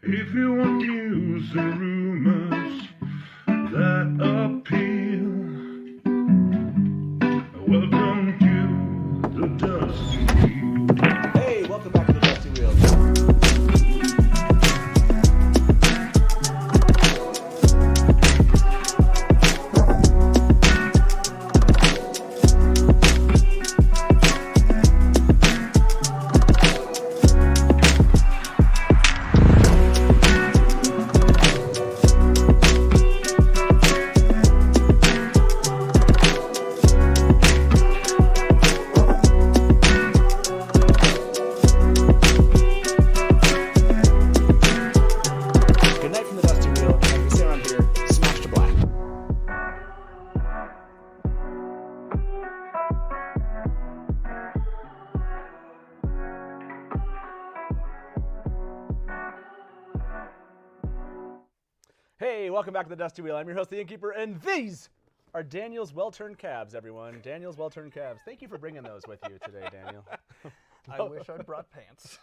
If you want news and rumors that appeal, welcome to the Dusty Wheel. Hey, welcome back to the Dusty Wheel. Hey, welcome back to the Dusty Wheel. I'm your host, the Innkeeper, and these are Daniel's well-turned calves, everyone. Daniel's well-turned calves. Thank you for bringing those with you today, Daniel. I wish I'd brought pants.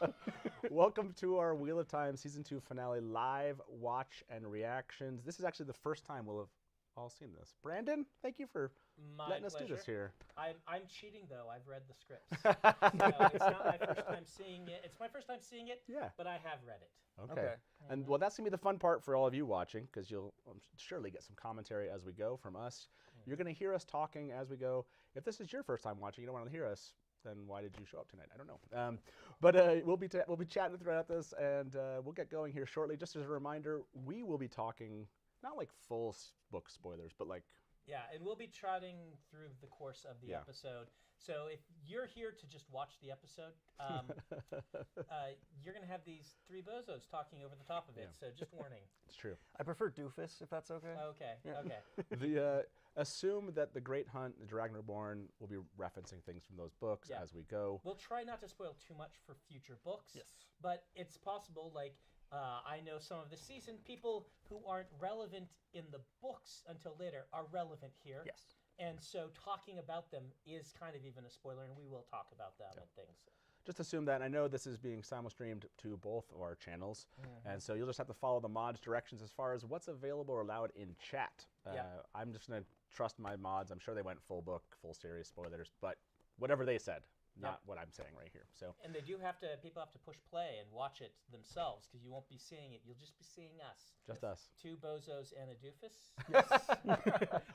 Welcome to our Wheel of Time Season 2 finale live watch and reactions. This is actually the first time we'll have all seen this. Brandon, thank you for letting us do this here. I'm cheating, though. I've read the scripts. So it's not my first time seeing it. It's my first time seeing it, but I have read it. Okay. And well, that's going to be the fun part for all of you watching, because you'll surely get some commentary as we go from us. You're going to hear us talking as we go. If this is your first time watching, you don't want to hear us, then why did you show up tonight? I don't know. But we'll be chatting throughout this, and we'll get going here shortly. Just as a reminder, we will be talking not like full book spoilers, but like... Yeah, and we'll be trotting through the course of the episode. So if you're here to just watch the episode, you're going to have these three bozos talking over the top of it. So just warning. It's true. I prefer doofus, if that's okay. Okay, Yeah. okay. Assume that the Great Hunt, the Dragnerborn, will be referencing things from those books as we go. We'll try not to spoil too much for future books. Yes. But it's possible, like, I know some of the season people who aren't relevant in the books until later are relevant here. Yes. And so talking about them is kind of even a spoiler, and we will talk about them and things. Just assume that. I know this is being simulstreamed to both of our channels, and so you'll just have to follow the mods' directions as far as what's available or allowed in chat. I'm just going to trust my mods. I'm sure they went full book, full series spoilers, but whatever they said, not what I'm saying right here. So. And they do have to, people have to push play and watch it themselves, because you won't be seeing it. You'll just be seeing us. Just us. Two bozos and a doofus. Yes.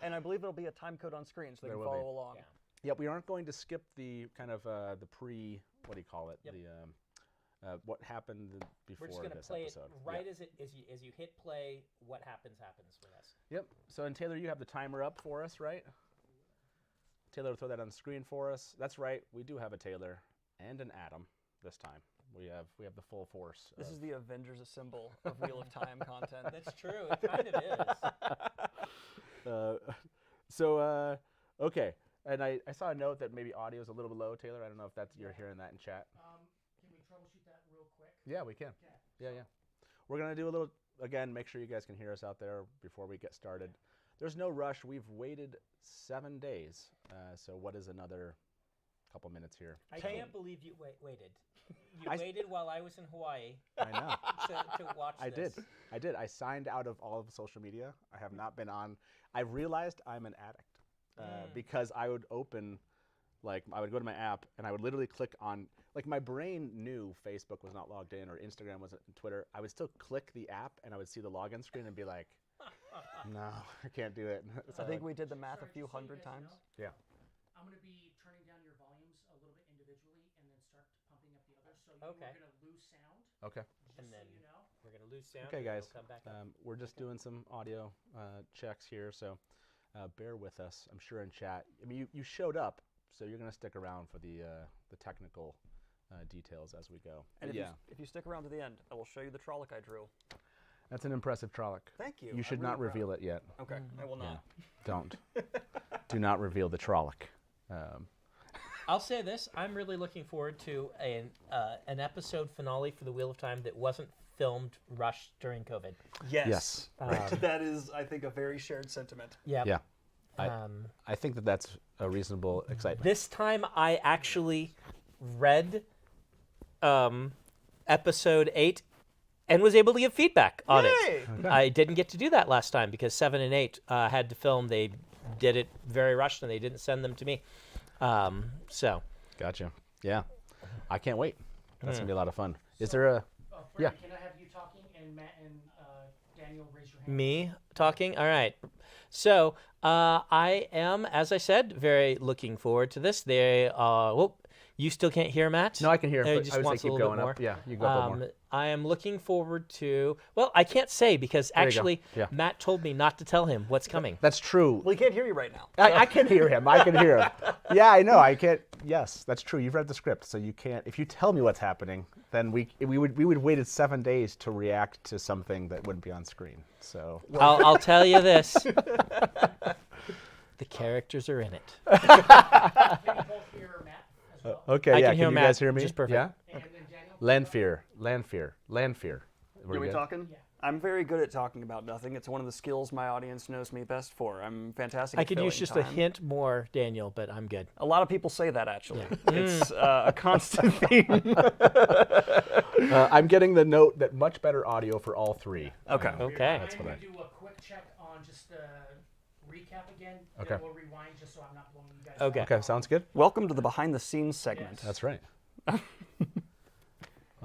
And I believe there'll be a time code on screen so they can follow along. Yeah, we aren't going to skip the kind of the pre, what do you call it? Yep. The what happened before this episode. We're just going to play it right as you hit play. What happens with us. Yep. So, and Taylor, you have the timer up for us, right? Taylor will throw that on the screen for us. That's right. We do have a Taylor and an Adam this time. We have the full force. This is the Avengers Assemble of Wheel of Time content. That's true. It kind of is. Okay. And I saw a note that maybe audio is a little bit low, Taylor. I don't know if that's you're hearing that in chat. Can we troubleshoot that real quick? Yeah, we can. Okay. Yeah. We're going to do a little, again, make sure you guys can hear us out there before we get started. There's no rush. We've waited 7 days. So what is another couple minutes here? I can't believe you waited. You waited while I was in Hawaii. I know. to watch this. I did. I signed out of all of social media. I have not been on. I realized I'm an addict because I would open, I would go to my app and I would literally click on, my brain knew Facebook was not logged in or Instagram wasn't, Twitter. I would still click the app and I would see the login screen and be like, no, I can't do it. I think we did the math a few hundred times. Yeah. I'm going to be turning down your volumes a little bit individually and then start pumping up the others. So you're going to lose sound. Okay. And then so you know. we're going to lose sound. Okay, guys. We'll come back up. We're just doing some audio checks here, so bear with us. I'm sure in chat. I mean, you showed up, so you're going to stick around for the technical details as we go. And if you stick around to the end, I will show you the Trolloc I drew. That's an impressive Trolloc. Thank you. You should not reveal it yet. Okay, I will not. Don't. Do not reveal the Trolloc. I'll say this: I'm really looking forward to an episode finale for the Wheel of Time that wasn't filmed, rushed during COVID. Yes. That is, I think, a very shared sentiment. Yeah. I think that's a reasonable excitement. This time I actually read episode 8 and was able to give feedback on it. Yay! I didn't get to do that last time because 7 and 8 had to film. They did it very rushed, and they didn't send them to me. So. Gotcha. Yeah. I can't wait. That's going to be a lot of fun. Is there a... Brandon, can I have you talking and Matt and Daniel raise your hand? Me talking? All right. So I am, as I said, very looking forward to this. You still can't hear Matt? No, I can hear him, He but just I would wants say a keep little bit going more. up. Yeah, you go up a little more. I am looking forward to, well, I can't say because There you go. actually Yeah. Matt told me not to tell him what's coming. That's true. We can't hear you right now. I can hear him. I can hear him. Yeah, I know. I can't. Yes, that's true. You've read the script, so you can't. If you tell me what's happening, then we would waited 7 days to react to something that wouldn't be on screen. So I'll tell you this. The characters are in it. Can you both hear Matt as well? okay, I yeah. can hear you Matt guys hear me? just perfect. Yeah. And then Daniel? Landfear. Are we good? talking? Yeah. I'm very good at talking about nothing. It's one of the skills my audience knows me best for. I'm fantastic I at could use filling just time. a hint more, Daniel, but I'm good. A lot of people say that, actually. It's a constant theme. I'm getting the note that much better audio for all three. Okay. Okay. That's what I- I'm going to do a quick check on just the recap again. Okay. Then we'll rewind just so I'm not blowing you guys Okay. off. Okay, sounds good. Welcome to the behind-the-scenes segment. That's right.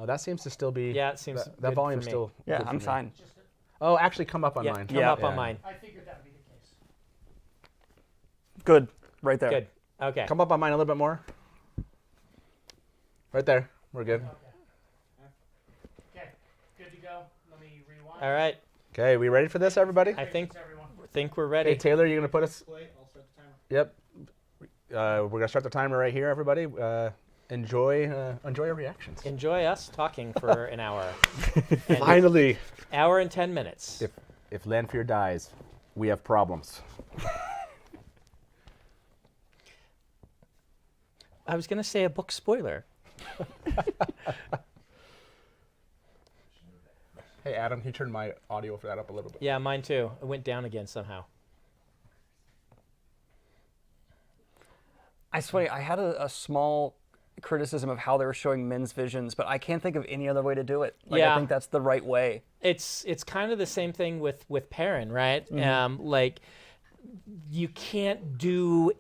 That seems to still be. Yeah, it seems that good volume's for me. still. Yeah, good for I'm me. fine. Just Oh, actually, come up on Yeah, mine. come Yeah. up on mine. I figured that would be the case. Good. Right there. Good. Okay. Come up on mine a little bit more. Right there. We're good. Okay, good to go. Let me rewind. All right. Okay, we ready for this, everybody? I Thanks, everyone. think we're Hey, ready. Taylor, you're gonna put us. I'll start the timer. Yep. We're gonna start the timer right here, everybody. Enjoy your reactions. Enjoy us talking for an hour. And Finally, hour and 10 minutes. if Lanfear dies, we have problems. I was going to say a book spoiler. Hey, Adam, can you turn my audio for that up a little bit? Yeah, mine too. It went down again somehow. I swear, I had a small criticism of how they were showing men's visions, but I can't think of any other way to do it. Like, Yeah. I think that's the right way. It's kind of the same thing with Perrin, right? Like you can't do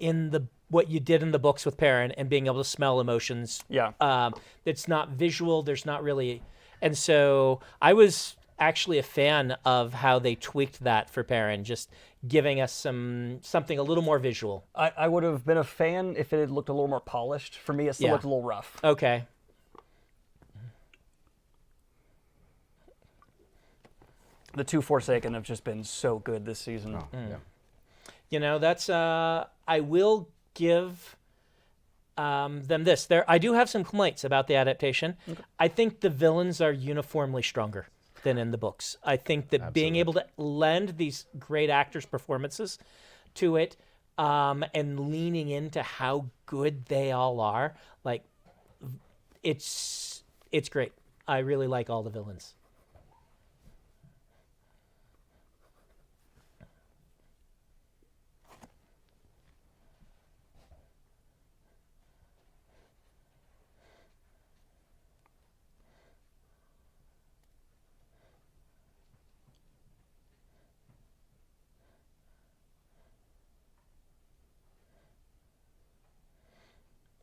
what you did in the books with Perrin and being able to smell emotions. Yeah. It's not visual. There's not really, and so I was actually a fan of how they tweaked that for Perrin, just giving us something a little more visual. I would have been a fan if it had looked a little more polished. For me, it still Yeah. looked a little rough. Okay. The two Forsaken have just been so good this season. Oh, yeah. You know, that's I will give them this. I do have some complaints about the adaptation. Okay. I think the villains are uniformly stronger than in the books. I think that being able to lend these great actors' performances to it and leaning into how good they all are, like it's great. I really like all the villains.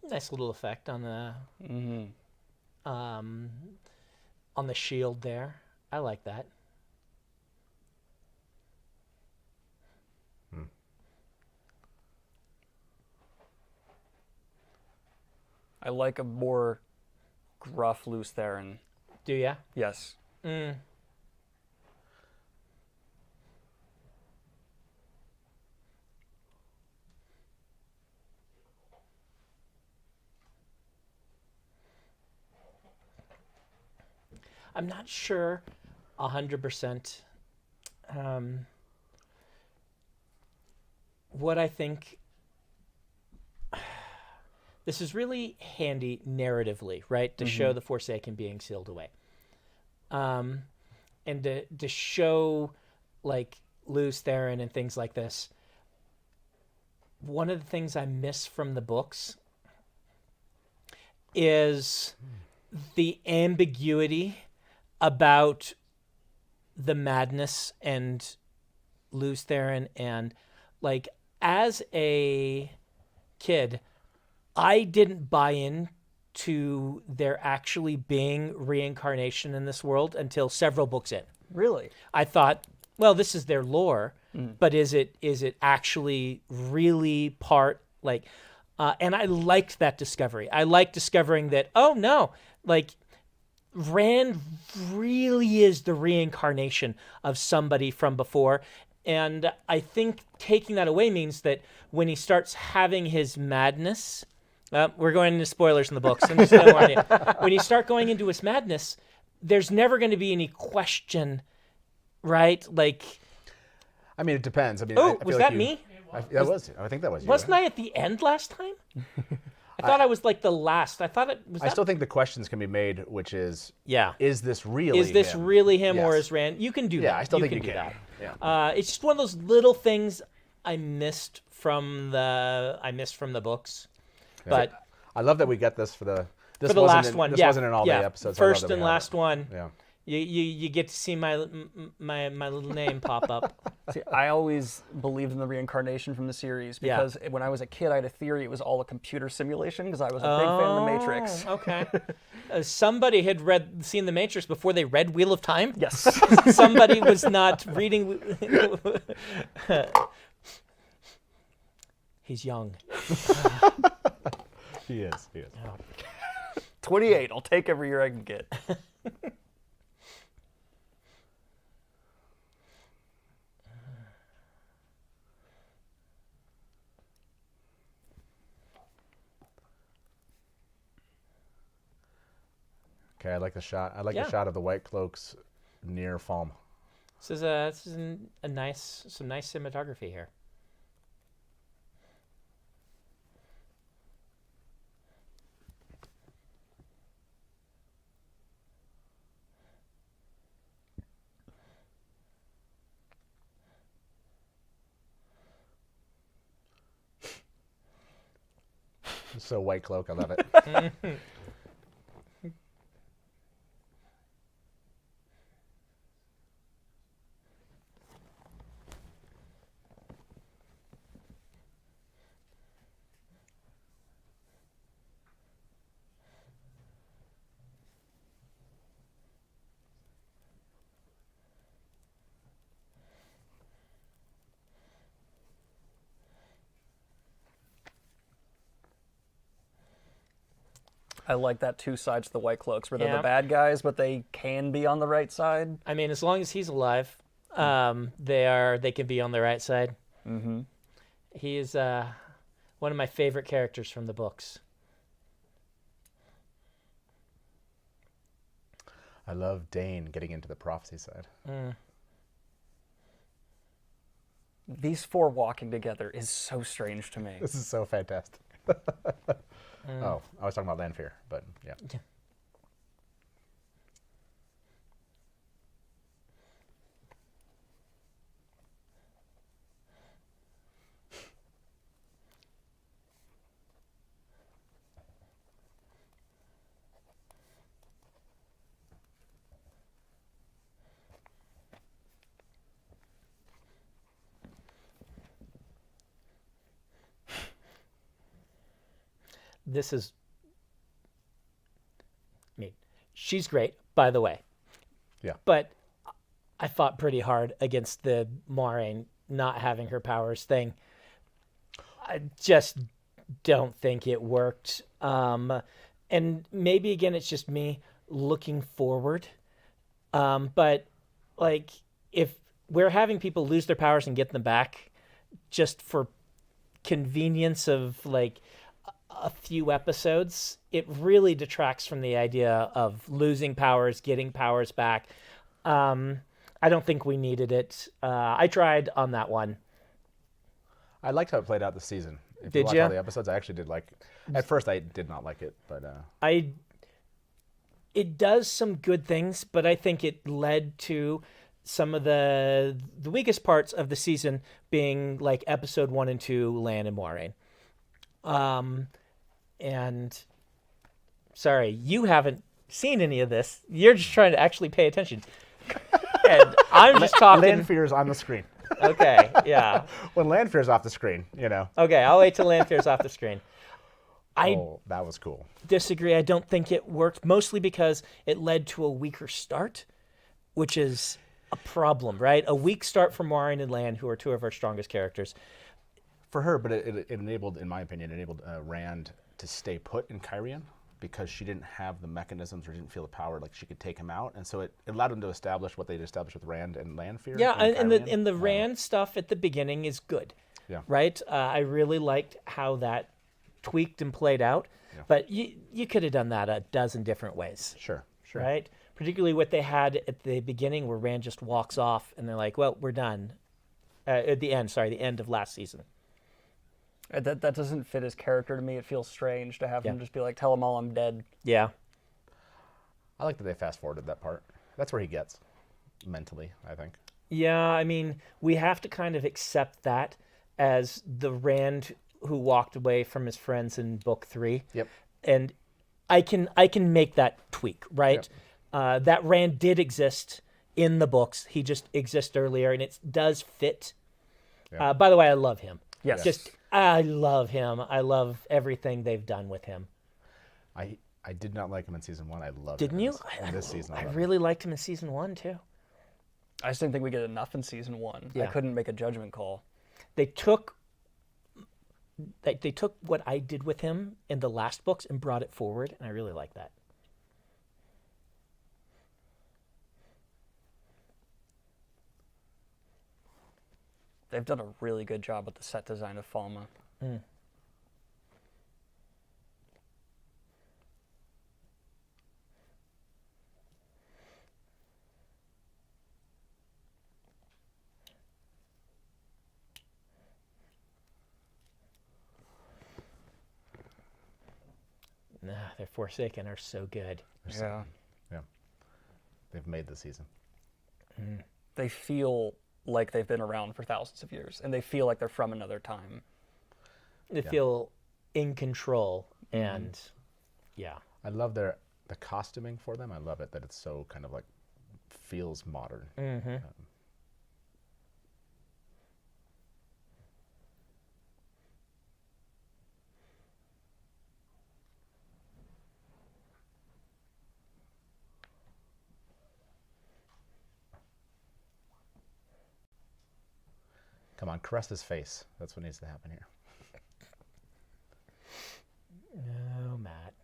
Nice little effect on the shield there. I like that. I like a more gruff Lews Therin. Do ya? Yes. Mm. I'm not sure 100% what I think. This is really handy narratively, right? To show the Forsaken being sealed away. And to show like Lews Therin and things like this. One of the things I miss from the books is the ambiguity about the madness and Lews Therin, and like as a kid, I didn't buy in to there actually being reincarnation in this world until several books in. Really? I thought, well, this is their lore, but is it actually really part like? And I liked that discovery. I liked discovering that. Oh no, like Rand really is the reincarnation of somebody from before. And I think taking that away means that when he starts having his madness, we're going into spoilers in the books. I'm just gonna warn you. When you start going into his madness, there's never going to be any question, right? Like, I mean, it depends. I mean, oh, I feel was like that me? I think that was you. Wasn't I at the end last time? I thought I was like the last. I thought it was. I still think the questions can be made, which is, Yeah. is this really Is this him? really him or Yes. is Rand? You can do that. Yeah, I still think can you do can. that. Yeah. It's just one of those little things I missed from the books. But I love that we got this for the last one. This yeah, wasn't an all-day yeah. episode. So I love First that we and have last it. one. Yeah. You get to see my little name pop up. See, I always believed in the reincarnation from the series Yeah. because when I was a kid, I had a theory it was all a computer simulation because I was a big fan of The Matrix. Okay. Somebody had seen The Matrix before they read Wheel of Time. Yes. Somebody was not reading. He's young. He is. 28. I'll take every year I can get. Okay, I like the shot. I like Yeah. the shot of the white cloaks near Falm. This is some nice cinematography here. So white cloak, I love it. I like that two sides to the White Cloaks where they're Yeah. the bad guys, but they can be on the right side. I mean, as long as he's alive, they can be on the right side. Mm-hmm. He is one of my favorite characters from the books. I love Dane getting into the prophecy side. These four walking together is so strange to me. This is so fantastic. Oh, I was talking about Lanfear, but yeah. This is. I mean, she's great, by the way. Yeah. But I fought pretty hard against the Moiraine not having her powers thing. I just don't think it worked. And maybe again, it's just me looking forward. But like, if we're having people lose their powers and get them back, just for convenience of like a few episodes, it really detracts from the idea of losing powers, getting powers back. I don't think we needed it. I tried on that one. I liked how it played out this season. If Did you watch ya? all the episodes, I actually did like it. At first, I did not like it, but It does some good things, but I think it led to some of the weakest parts of the season being like episode 1 and 2, Lan and Moiraine. And sorry, you haven't seen any of this. You're just trying to actually pay attention. And I'm just talking. Lanfear's on the screen. Okay, yeah. When Lanfear's off the screen, you know. Okay, I'll wait till Lanfear's off the screen. I That was cool. disagree. I don't think it worked, mostly because it led to a weaker start, which is a problem, right? A weak start for Maureen and Lan, who are two of our strongest characters. For her, but it enabled, in my opinion, Rand to stay put in Kyrian because she didn't have the mechanisms or didn't feel the power, like she could take him out. And so it allowed them to establish what they'd established with Rand and Lanfear. Yeah, and Kyrian. the Rand stuff at the beginning is good. Yeah. Right? I really liked how that tweaked and played out. Yeah. But you could have done that a dozen different ways. Sure. Right? Particularly what they had at the beginning where Rand just walks off and they're like, well, we're done. At the end of last season. That doesn't fit his character to me. It feels strange to have him just be like, tell them all I'm dead. Yeah. I like that they fast forwarded that part. That's where he gets mentally, I think. Yeah, I mean, we have to kind of accept that as the Rand who walked away from his friends in book 3. Yep. And I can make that tweak, right? Yep. That Rand did exist in the books. He just exists earlier, and it does fit. Yeah. By the way, I love him. Yes. I love him. I love everything they've done with him. I did not like him in season 1. I loved Didn't him you? in this season. I really liked him in season 1 too. I just didn't think we get enough in season 1. Yeah. I couldn't make a judgment call. They took what I did with him in the last books and brought it forward, and I really like that. They've done a really good job with the set design of Falma. Mm. Their Forsaken are so good. Yeah. Yeah. They've made the season. Mm. They feel like they've been around for thousands of years, and they feel like they're from another time. They feel in control, and I love the costuming for them. I love it that it's so kind of like feels modern. Mm-hmm. Come on, caress his face. That's what needs to happen here. Oh, Matt.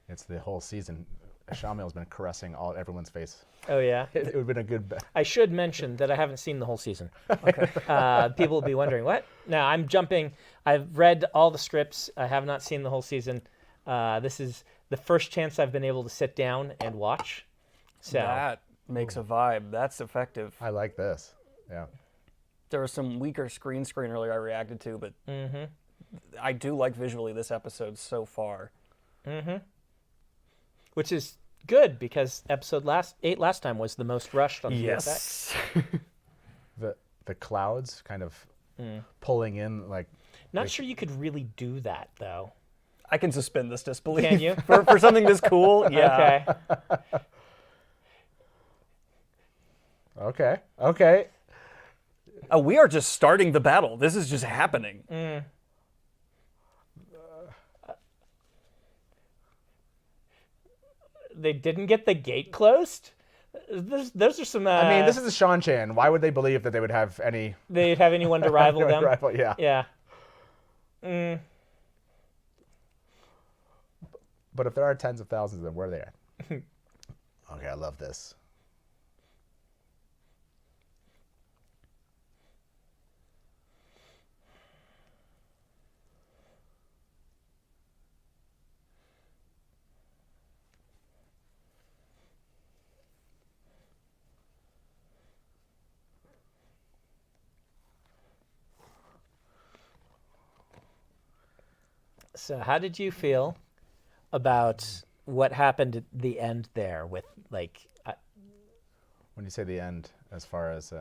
It's the whole season. Shamil's been caressing everyone's face. Oh, yeah? It would have been a good bet. I should mention that I haven't seen the whole season. Okay. People will be wondering, what? Now, I'm jumping. I've read all the scripts. I have not seen the whole season. This is the first chance I've been able to sit down and watch. So That makes a vibe. That's effective. I like this. Yeah. There was some weaker screen earlier I reacted to, but I do like visually this episode so far. Mm-hmm. Which is good because episode 8 last time was the most rushed on the Yes. The clouds kind of pulling in like. Not sure you could really do that though. I can suspend this disbelief. Can you? for something this cool? Yeah. Okay. Okay. We are just starting the battle. This is just happening. They didn't get the gate closed? Those are some... I mean, this is a Sean Chan. Why would they believe that they would have any... They'd have anyone to rival them? Yeah. Yeah. Mm. But if there are tens of thousands of them, where are they at? Okay, I love this. So how did you feel about what happened at the end there with, like... When you say the end, as far as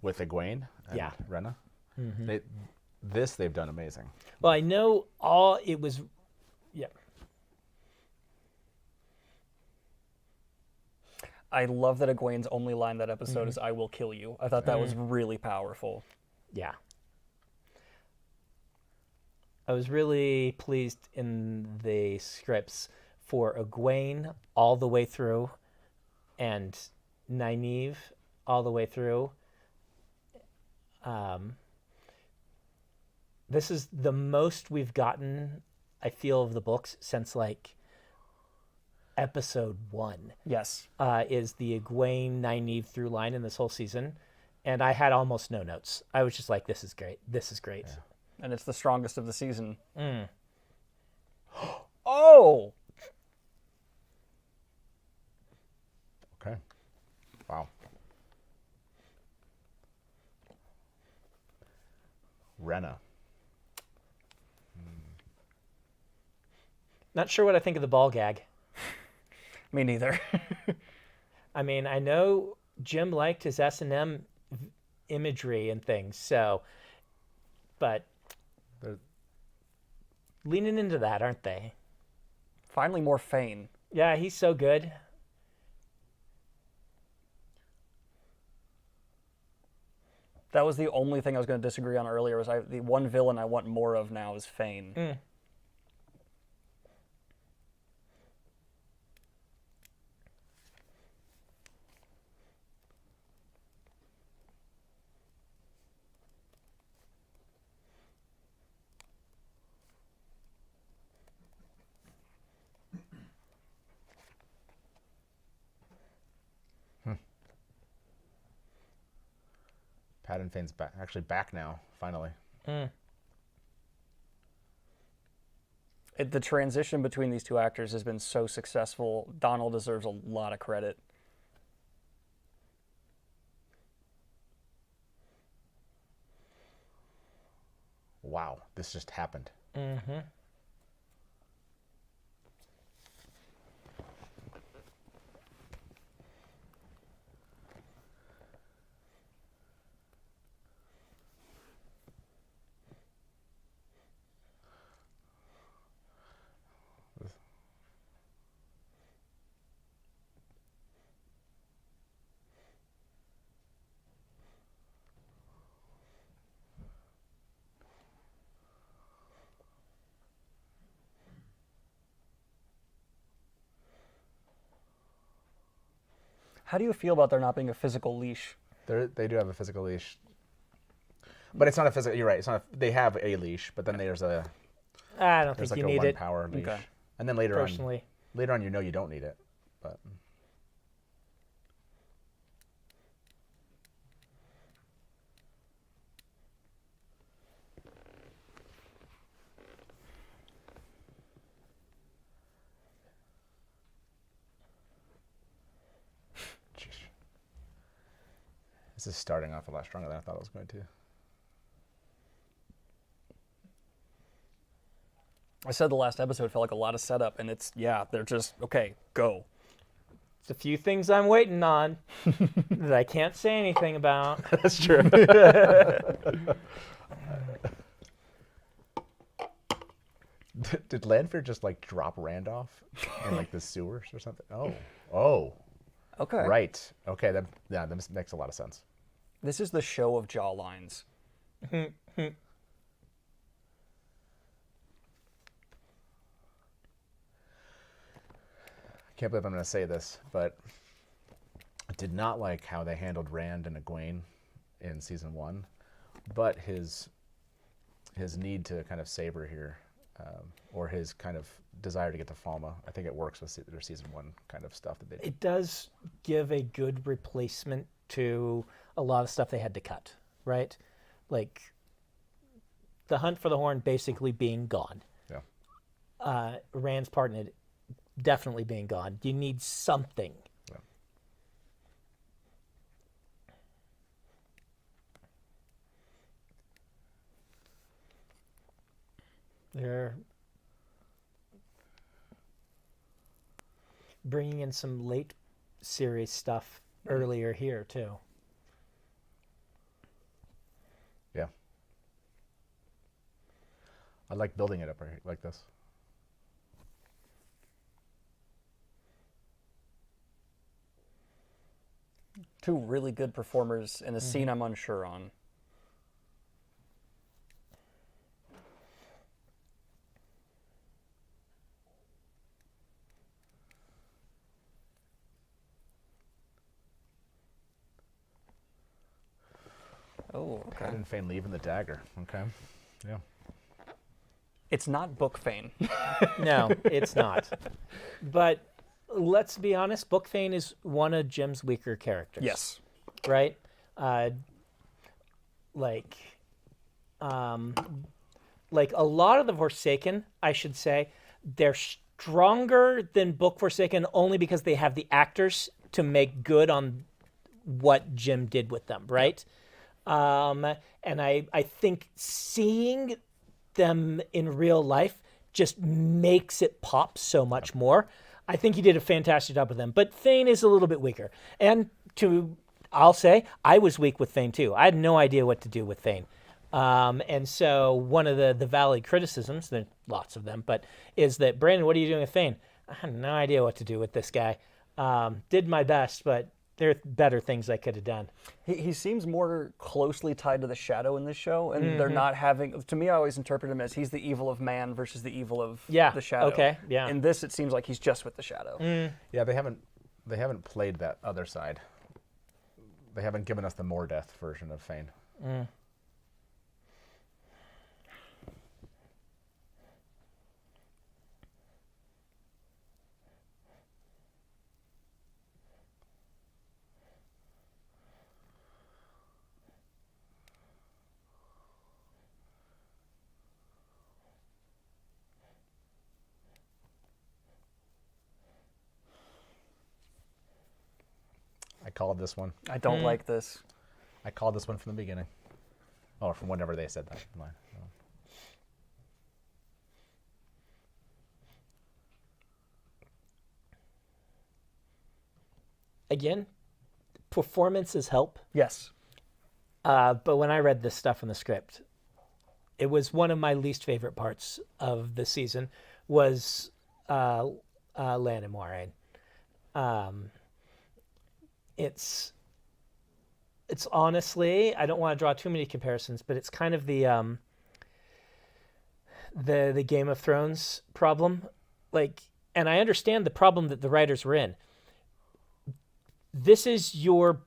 with Egwene and Rena, they've done amazing. Well, I know it was... Yeah. I love that Egwene's only line that episode is "I will kill you." I thought that was really powerful. Yeah. I was really pleased in the scripts for Egwene all the way through and Nynaeve all the way through. This is the most we've gotten, I feel, of the books since like episode 1. Yes. Is the Egwene Nynaeve through line in this whole season. And I had almost no notes. I was just like, this is great. This is great. Yeah. And it's the strongest of the season. Oh! Okay. Wow. Rena. Not sure what I think of the ball gag. Me neither. I mean, I know Jim liked his S&M imagery and things, so, but they're leaning into that, aren't they? Finally, more Fane. Yeah, he's so good. That was the only thing I was going to disagree on earlier. Was the one villain I want more of now is Fane. Pattern Fane's actually back now, finally. The transition between these two actors has been so successful. Donald deserves a lot of credit. Wow, this just happened. How do you feel about there not being a physical leash? They do have a physical leash, but it's not a physical. You're right. It's not. They have a leash, but then there's a. I don't There's think like you a need it. power leash, Okay. and then later Personally. on, you know you don't need it, but. This is starting off a lot stronger than I thought it was going to. I said the last episode felt like a lot of setup, and they're just, okay, go. There's a few things I'm waiting on that I can't say anything about. That's true. Did Lanfear just like drop Randolph in like the sewers or something? Oh. Okay. Right. Okay. That makes a lot of sense. This is the show of jawlines. I can't believe I'm going to say this, but I did not like how they handled Rand and Egwene in season 1, but his need to kind of save her here, or his kind of desire to get to Falma, I think it works with their season 1 kind of stuff that they did. It does give a good replacement to a lot of stuff they had to cut, right? Like the hunt for the horn basically being gone. Yeah. Rand's part in it definitely being gone. You need something. Yeah. They're bringing in some late series stuff earlier here too. Yeah. I like building it up right like this. Two really good performers in a scene I'm unsure on. Oh, okay. And Fane leaving the dagger. Okay. Yeah. It's not Book Fane. No, it's not. But let's be honest, Book Fane is one of Jim's weaker characters. Yes. Right? Like a lot of the Forsaken, I should say, they're stronger than Book Forsaken only because they have the actors to make good on what Jim did with them, right? And I think seeing them in real life just makes it pop so much more. I think he did a fantastic job with them, but Fane is a little bit weaker. And I'll say, I was weak with Fane too. I had no idea what to do with Fane. And so one of the valid criticisms, there are lots of them, but is that, Brandon, what are you doing with Fane? I had no idea what to do with this guy. Did my best, but there are better things I could have done. He seems more closely tied to the shadow in this show, and they're not having. To me, I always interpret him as he's the evil of man versus the evil of the shadow. Okay, yeah. In this, it seems like he's just with the shadow. Yeah, they haven't played that other side. They haven't given us the more death version of Fane. I called this one. I don't like this. I called this one from the beginning. Or from whenever they said that. Again, performances help. Yes. But when I read this stuff in the script, it was one of my least favorite parts of the season was Lan and Moiraine. It's honestly, I don't want to draw too many comparisons, but it's kind of the Game of Thrones problem. Like, and I understand the problem that the writers were in. This is your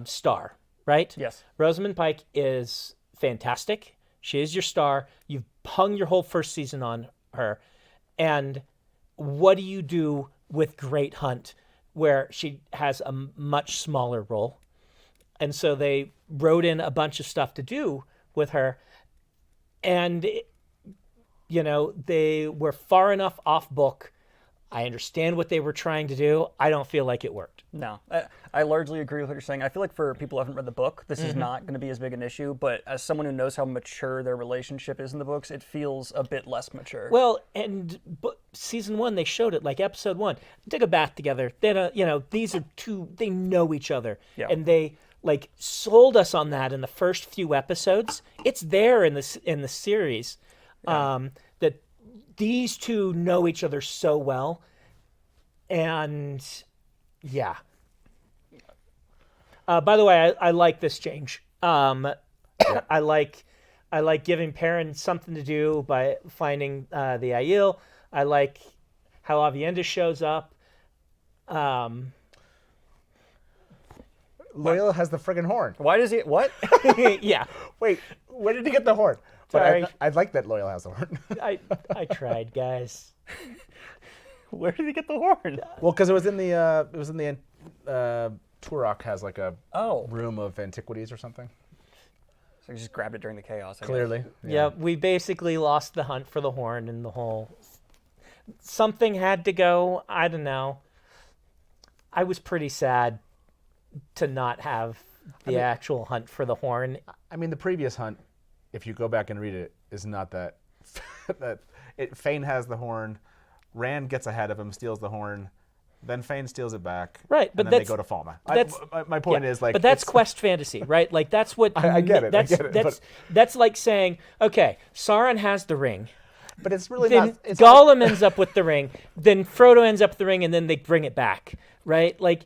star, right? Yes. Rosamund Pike is fantastic. She is your star. You've hung your whole first season on her. And what do you do with Great Hunt, where she has a much smaller role? And so they wrote in a bunch of stuff to do with her. And, they were far enough off book. I understand what they were trying to do. I don't feel like it worked. No, I largely agree with what you're saying. I feel like for people who haven't read the book, this is not going to be as big an issue. But as someone who knows how mature their relationship is in the books, it feels a bit less mature. Well, and season 1, they showed it, like episode 1. They took a bath together. They, these are two, they know each other. Yeah. And they, sold us on that in the first few episodes. It's there in the series. Yeah. That these two know each other so well. And yeah. By the way, I like this change. I like giving Perrin something to do by finding the Aiel. I like how Aviendha shows up. Loyola has the friggin' horn. Why does he? What? Yeah. Wait, where did he get the horn? Sorry. But I'd like that Loyola has the horn. I tried, guys. Where did he get the horn? Well, because it was in the Turok has like a room of antiquities or something. So he just grabbed it during the chaos. I Clearly. guess. Yeah, we basically lost the hunt for the horn and the whole. Something had to go. I don't know. I was pretty sad to not have the actual hunt for the horn. I mean, the previous hunt, if you go back and read it, is not that. Fane has the horn. Rand gets ahead of him, steals the horn. Then Fane steals it back. Right, but and then they go to Falma. My point is but that's quest fantasy, right? Like that's what I get it. That's like saying, okay, Sauron has the ring. But it's really then not. It's Gollum ends up with the ring. Then Frodo ends up with the ring, and then they bring it back, right? Like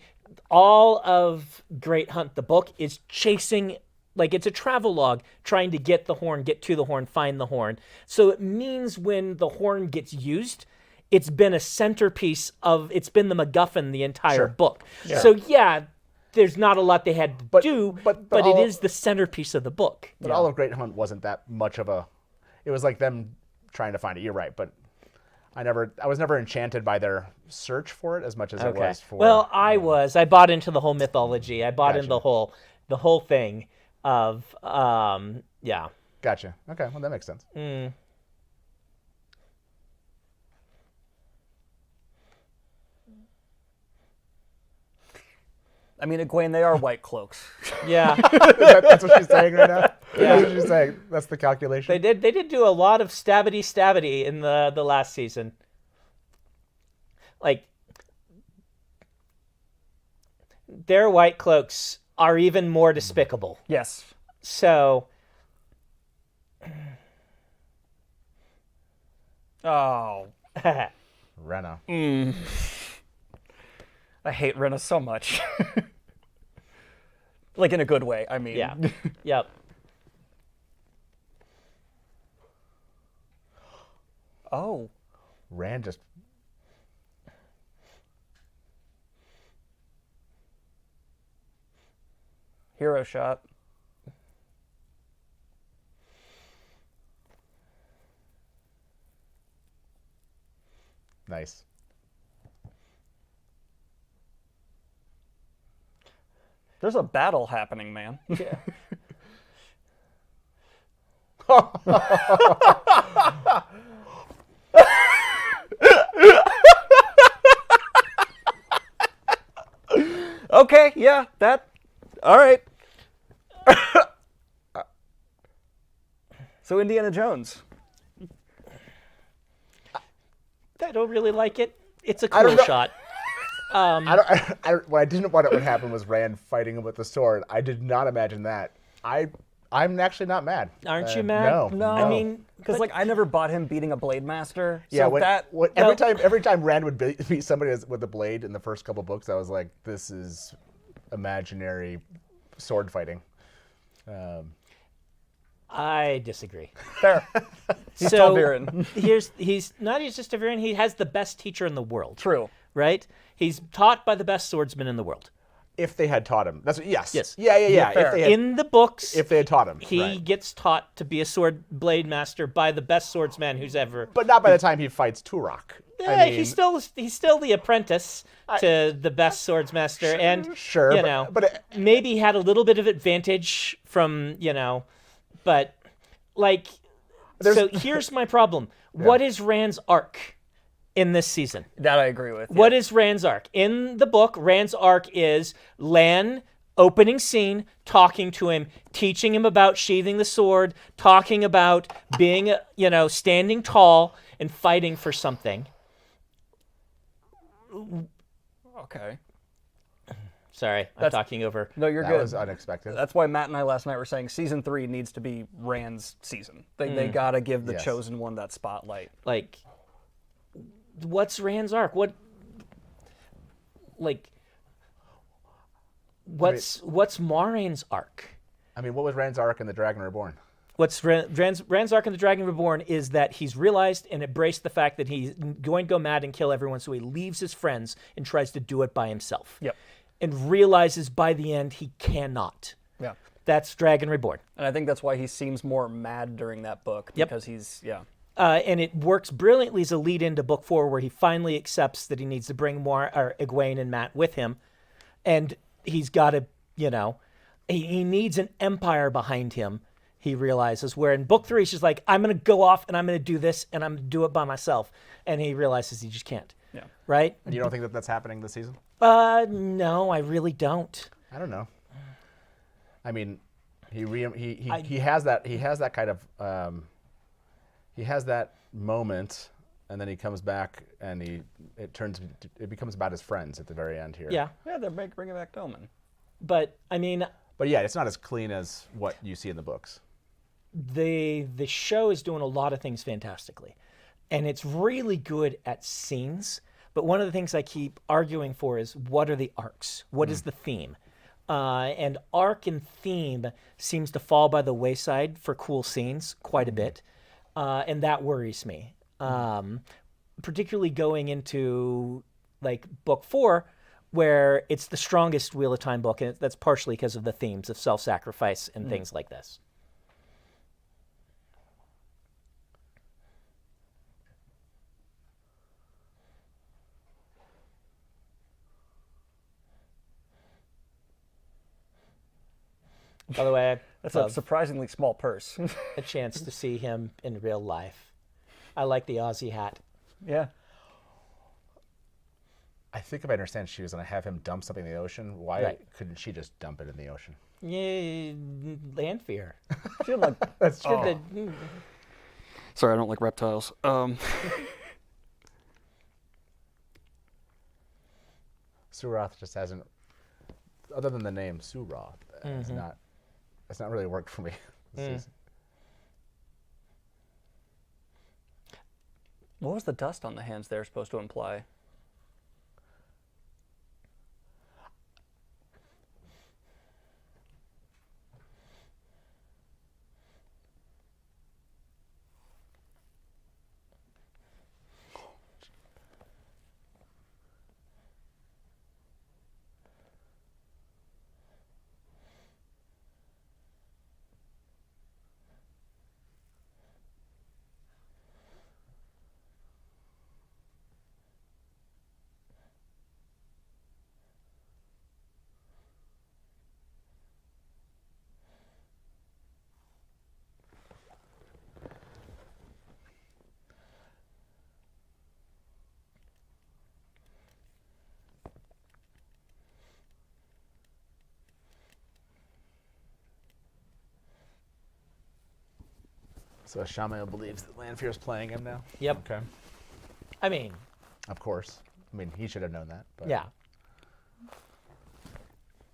all of Great Hunt, the book, is chasing, like it's a travel log, trying to get the horn, get to the horn, find the horn. So it means when the horn gets used, it's been a centerpiece it's been the MacGuffin the entire book. Yeah. So yeah, there's not a lot they had to do, but it is the centerpiece of the book. But all of Great Hunt wasn't that much of a, it was like them trying to find it. You're right, but I was never enchanted by their search for it as much as it was for. Well, I was. I bought into the whole mythology. I bought into the whole thing of yeah. Gotcha. Okay, well that makes sense. I mean, Egwene, they are white cloaks. Yeah. That's what she's saying right now? Yeah. That's what she's saying. That's the calculation. They did do a lot of stabbity in the last season. Like, their white cloaks are even more despicable. Yes. So. Oh. Rena. I hate Rena so much. Like in a good way, I mean. Yeah. Yep. Oh. Rand just... Hero shot. Nice. There's a battle happening, man. Yeah. Okay, yeah, that. All right. So Indiana Jones. I don't really like it. It's a cool shot. What I didn't want it would happen was Rand fighting him with the sword. I did not imagine that. I'm actually not mad. Aren't you mad? No. I mean, because like I never bought him beating a blade master. So Yeah, every time Rand would beat somebody with a blade in the first couple books, I was like, this is imaginary sword fighting. I disagree. Fair. He's So Tel'aran'rhiod. he's not just a variant. He has the best teacher in the world. True. Right? He's taught by the best swordsman in the world. If they had taught him, Yes. Yeah. If they had, In the books, if they had taught him, he right. gets taught to be a sword blade master by the best swordsman who's ever. But not by the time he fights Turok. Yeah, he's still the apprentice to the best swordsmaster, and sure, you but- know, but maybe had a little bit of advantage from but like. So here's my problem. What is Rand's arc in this season? That I agree with. What is Rand's arc? In the book, Rand's arc is Lan, opening scene, talking to him, teaching him about sheathing the sword, talking about being, standing tall and fighting for something. Okay. Sorry, I'm talking over. No, you're That good. was unexpected. That's why Matt and I last night were saying season 3 needs to be Rand's season. They gotta give the Yes. chosen one that spotlight. Like, what's Rand's arc? What's Moiraine's arc? I mean, what was Rand's arc in The Dragon Reborn? What's Rand's arc in The Dragon Reborn is that he's realized and embraced the fact that he's going to go mad and kill everyone, so he leaves his friends and tries to do it by himself. Yep. And realizes by the end he cannot. Yeah. That's Dragon Reborn. And I think that's why he seems more mad during that book, because he's, And it works brilliantly as a lead into book 4, where he finally accepts that he needs to bring Egwene and Matt with him. And he's got to, he needs an empire behind him, he realizes. Where in book 3, he's just like, I'm going to go off and I'm going to do this and I'm going to do it by myself. And he realizes he just can't. Yeah. Right? And you don't think that that's happening this season? No, I really don't. I don't know. I mean, he has that kind of he has that moment, and then he comes back and it becomes about his friends at the very end here. Yeah. Yeah, they're bringing back Doman. But I mean, But yeah, it's not as clean as what you see in the books. the show is doing a lot of things fantastically, and it's really good at scenes. But one of the things I keep arguing for is, what are the arcs? What is the theme? And arc and theme seems to fall by the wayside for cool scenes quite a bit. And that worries me. Particularly going into like book 4, where it's the strongest Wheel of Time book, and that's partially because of the themes of self-sacrifice and things like this. By the way, That's a surprisingly small purse. a chance to see him in real life. I like the Aussie hat. Yeah. I think if I understand, she was going to have him dump something in the ocean. Why couldn't she just dump it in the ocean? Yeah, land fear. She didn't like. That's true. Sorry, I don't like reptiles. Suroth just hasn't, other than the name Suroth, it's not really worked for me this season. What was the dust on the hands there supposed to imply? So Shamael believes that Lanfear's playing him now? Yep. Okay. I mean, Of course. I mean, he should have known that. But. yeah.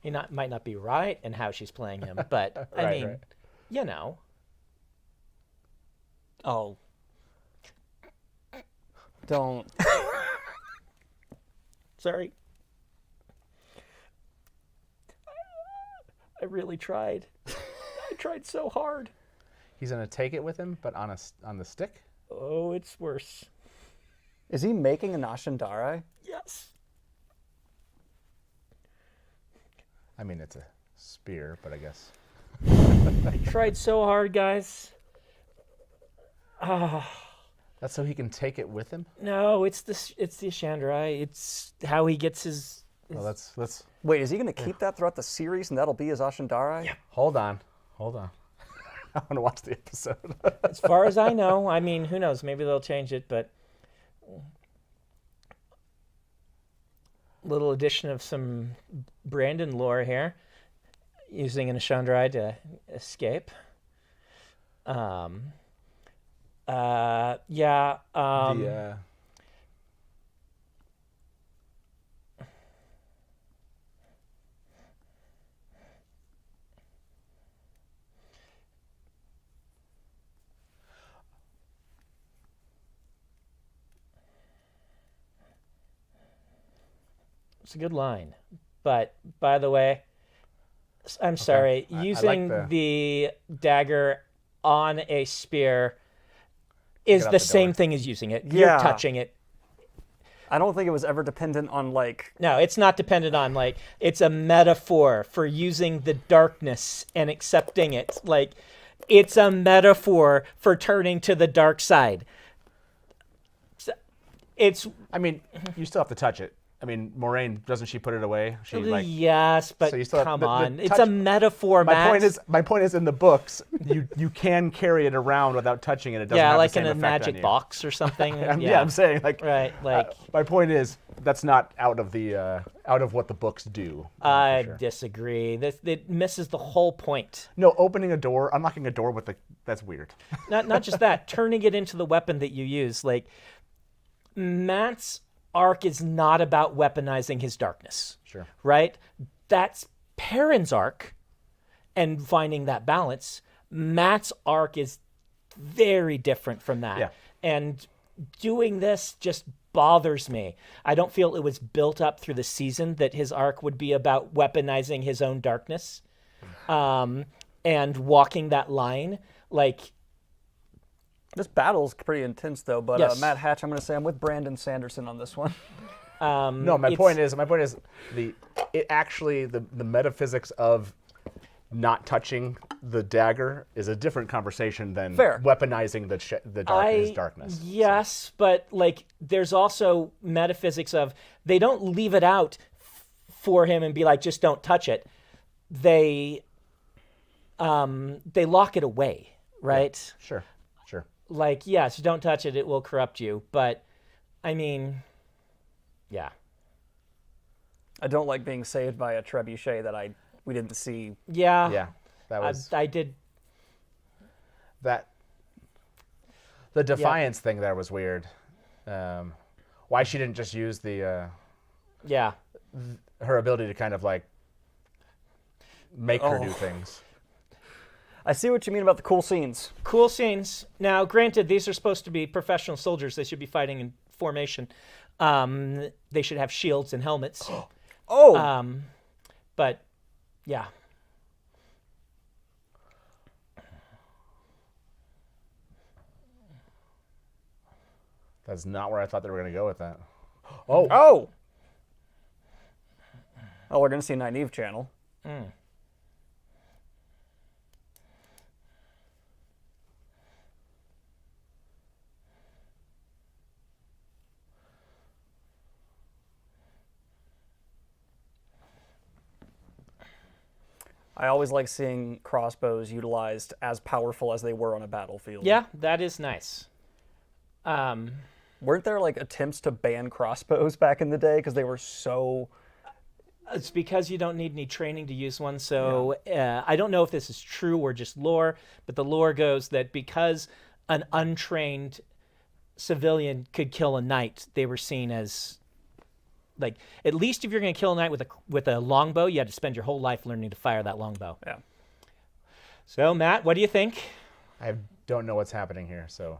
He might not be right in how she's playing him, but I mean, you know. Oh. Don't. Sorry. I really tried. I tried so hard. He's going to take it with him, but on the stick? Oh, it's worse. Is he making an Ashendari? Yes. I mean, it's a spear, but I guess. I tried so hard, guys. Ah. That's so he can take it with him? No, it's the Ashendari. It's how he gets his. Well, let's. Wait, is he going to keep that throughout the series, and that'll be his Ashendari? Yeah. Hold on. I want to watch the episode. As far as I know, I mean, who knows? Maybe they'll change it, but little addition of some Brandon lore here, using an Ashendari to escape. Yeah. It's a good line, but by the way, I'm sorry. Using like the dagger on a spear is the same thing as using it. Yeah. You're touching it. I don't think it was ever dependent on, like... No, it's not dependent on, like, it's a metaphor for using the darkness and accepting it. Like, it's a metaphor for turning to the dark side. It's... I mean, you still have to touch it. I mean, Moraine, doesn't she put it away? She like yes, but so you still come have, on, the it's touch, a metaphor. My point is, in the books, you can carry it around without touching it. It doesn't have like the same in a effect magic on you. box or something. I'm saying like right, like my point is that's not out of what the books do. I disagree. It misses the whole point. No, opening a door, unlocking a door with that's weird. Not just that, turning it into the weapon that you use. Like Matt's arc is not about weaponizing his darkness. Sure. Right? That's Perrin's arc and finding that balance. Matt's arc is very different from that. Yeah. And doing this just bothers me. I don't feel it was built up through the season that his arc would be about weaponizing his own darkness, and walking that line. Like, This battle's pretty intense, though. But Yes. Matt Hatch, I'm going to say I'm with Brandon Sanderson on this one. No, my point is the metaphysics of not touching the dagger is a different conversation than Fair. weaponizing his darkness. Yes, but like there's also metaphysics of they don't leave it out for him and be like, just don't touch it. They lock it away, right? Sure. Like, yes, don't touch it, it will corrupt you. But I mean, yeah. I don't like being saved by a trebuchet that we didn't see. Yeah. Yeah, that was I did. that. The defiance thing there was weird. Why she didn't just use the Yeah. her ability to kind of like make her do things. I see what you mean about the cool scenes. Cool scenes. Now, granted, these are supposed to be professional soldiers. They should be fighting in formation. They should have shields and helmets. Oh! But, yeah. That's not where I thought they were going to go with that. Oh. Oh! Oh, we're going to see Nynaeve channel. I always like seeing crossbows utilized as powerful as they were on a battlefield. Yeah, that is nice. Weren't there like attempts to ban crossbows back in the day because they were so... It's because you don't need any training to use one. So I don't know if this is true or just lore, but the lore goes that because an untrained civilian could kill a knight, they were seen as, like, at least if you're going to kill a knight with a longbow, you had to spend your whole life learning to fire that longbow. Yeah. So, Matt, what do you think? I don't know what's happening here, so.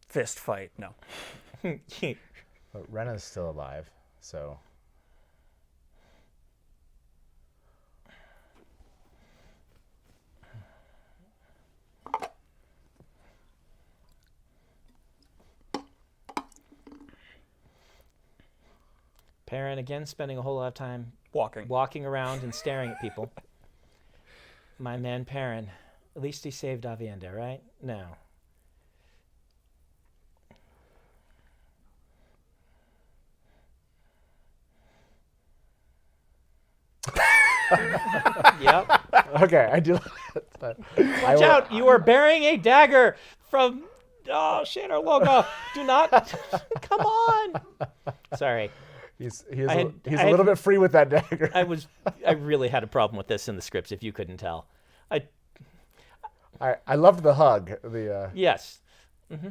Fist fight, no. But Renna's still alive, so. Perrin, again, spending a whole lot of time Walking around and staring at people. My man Perrin. At least he saved Avienda, right? No. Yep. Okay, I do. Watch out! You are bearing a dagger from Shannar Logoth. Do not. Come on. Sorry. He's I a little bit free with that dagger. I really had a problem with this in the scripts. If you couldn't tell, I loved the hug. Yes. Mm-hmm.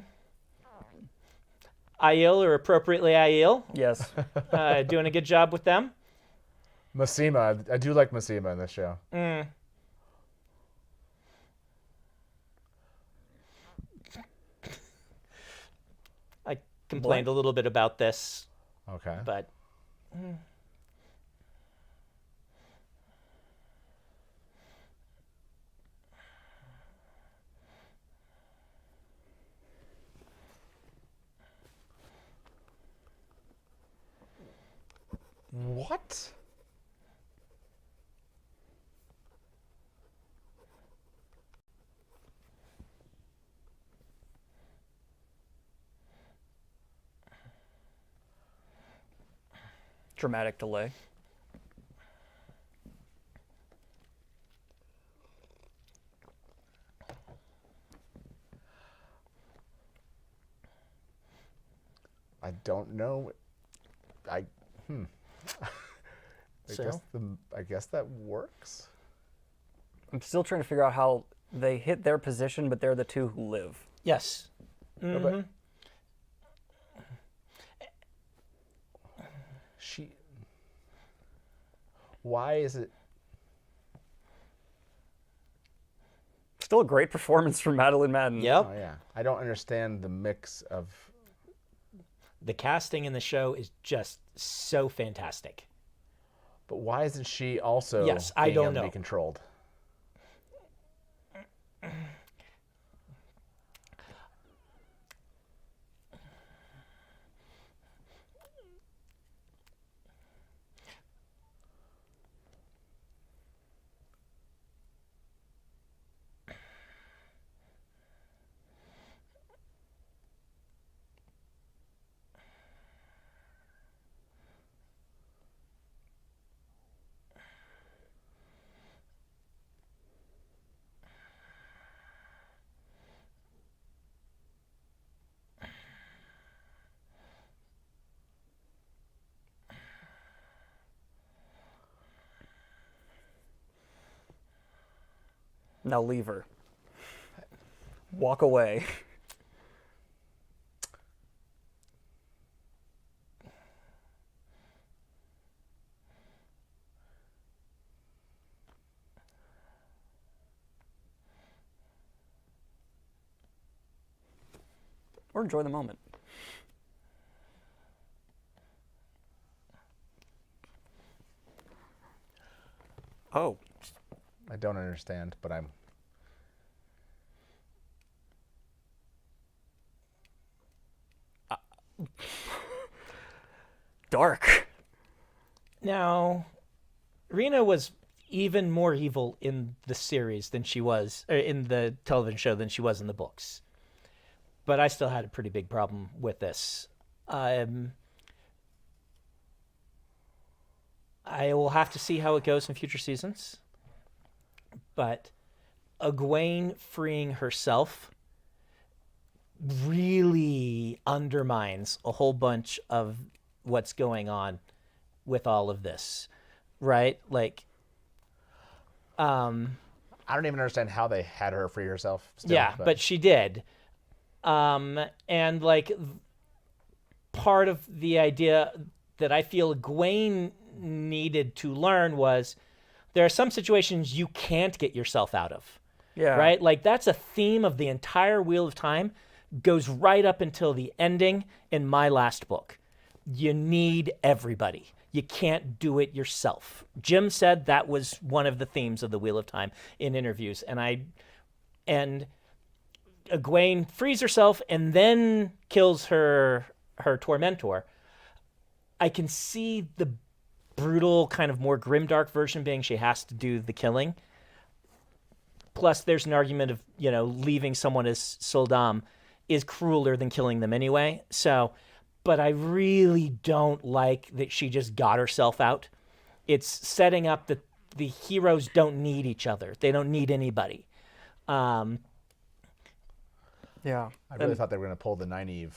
Aiel, or appropriately Aiel, Yes. doing a good job with them. Massima, I do like Massima in this show. I complained a little bit about this, Okay. but What? Dramatic delay. I don't know. So? I guess that works. I'm still trying to figure out how they hit their position, but they're the two who live. yes. But why is it? Still a great performance from Madeline Madden. Yep. Oh yeah, I don't understand the mix of. The casting in the show is just so fantastic. But why isn't she also Yes, I being don't able to know. be controlled? Now leave her. Walk away. Or enjoy the moment. Oh. I don't understand, but I'm. Dark. Now, Rena was even more evil in the series than she was, or in the television show than she was in the books. But I still had a pretty big problem with this. I will have to see how it goes in future seasons. But Egwene freeing herself really undermines a whole bunch of what's going on with all of this, right? Like, I don't even understand how they had her free herself. Still, yeah, but she did. And like part of the idea that I feel Egwene needed to learn was there are some situations you can't get yourself out of. Yeah. Right? Like that's a theme of the entire Wheel of Time, goes right up until the ending in my last book. You need everybody. You can't do it yourself. Jim said that was one of the themes of the Wheel of Time in interviews. And Egwene frees herself and then kills her tormentor. I can see the brutal, kind of more grimdark version being she has to do the killing. Plus, there's an argument of, leaving someone as sul'dam is crueler than killing them anyway. So, but I really don't like that she just got herself out. It's setting up that the heroes don't need each other. They don't need anybody. Yeah. I really thought they were going to pull the Nynaeve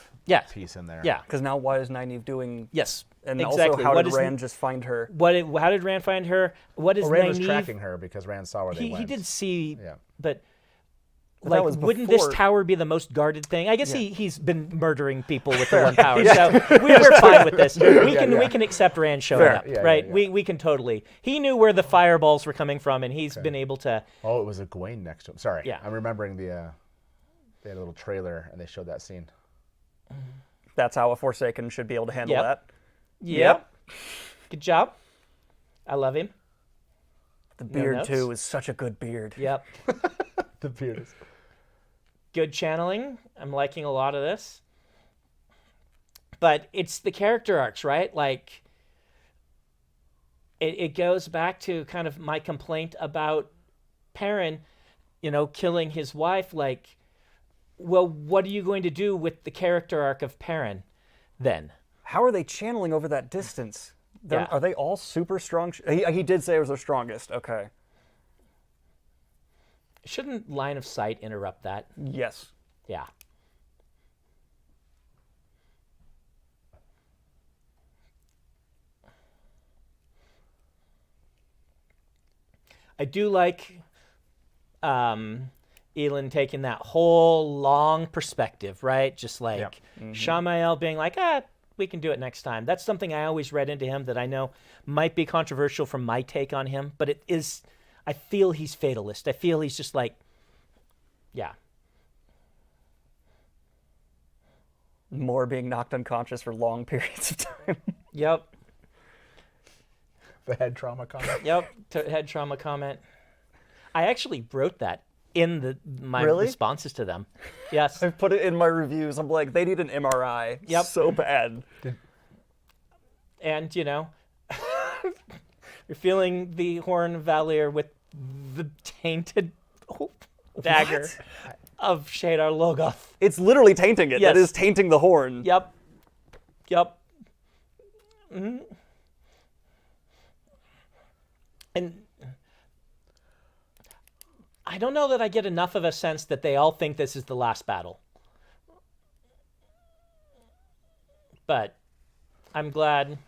piece in there. Yeah. Because now what is Nynaeve doing? Yes. And exactly. also, how did Rand just find her? How did Rand find her? What is Rand was Nynaeve? tracking her because Rand saw where they went. He did see, Yeah. but that like, was wouldn't this before- tower be the most guarded thing? I guess he's been murdering people with the one power, so we're fine with this. We can accept Rand showing Fair. up, Yeah, right? yeah. We can totally. He knew where the fireballs were coming from, and he's been able to. Oh, it was Egwene next to him. Sorry. Yeah. I'm remembering they had a little trailer and they showed that scene. That's how a Forsaken should be able to handle Yep. that. Yep. Good job. I love him. The No beard, notes? too, is such a good beard. Yep. The beard is. Good channeling. I'm liking a lot of this. But it's the character arcs, right? Like, it goes back to kind of my complaint about Perrin, killing his wife. Like, well, what are you going to do with the character arc of Perrin then? How are they channeling over that distance? Yeah. Are they all super strong? He did say it was their strongest. Okay. Shouldn't line of sight interrupt that? Yes. Yeah. I do like Elend taking that whole long perspective, right? Just like Shamael being like, we can do it next time. That's something I always read into him that I know might be controversial from my take on him, but it is, I feel he's fatalist. I feel he's just like, Yeah. More being knocked unconscious for long periods of time. Yep. The head trauma comment. Yep. Head trauma comment. I actually wrote that in my Really? responses to them. Yes. I've put it in my reviews. I'm like, they need an MRI. Yep. So bad. And, you know, you're feeling the Horn Valier with the tainted dagger of Shadar Logoth. It's literally tainting it. Yes. That is tainting the horn. Yep. Yep. Mm-hmm. And I don't know that I get enough of a sense that they all think this is the last battle. But I'm glad.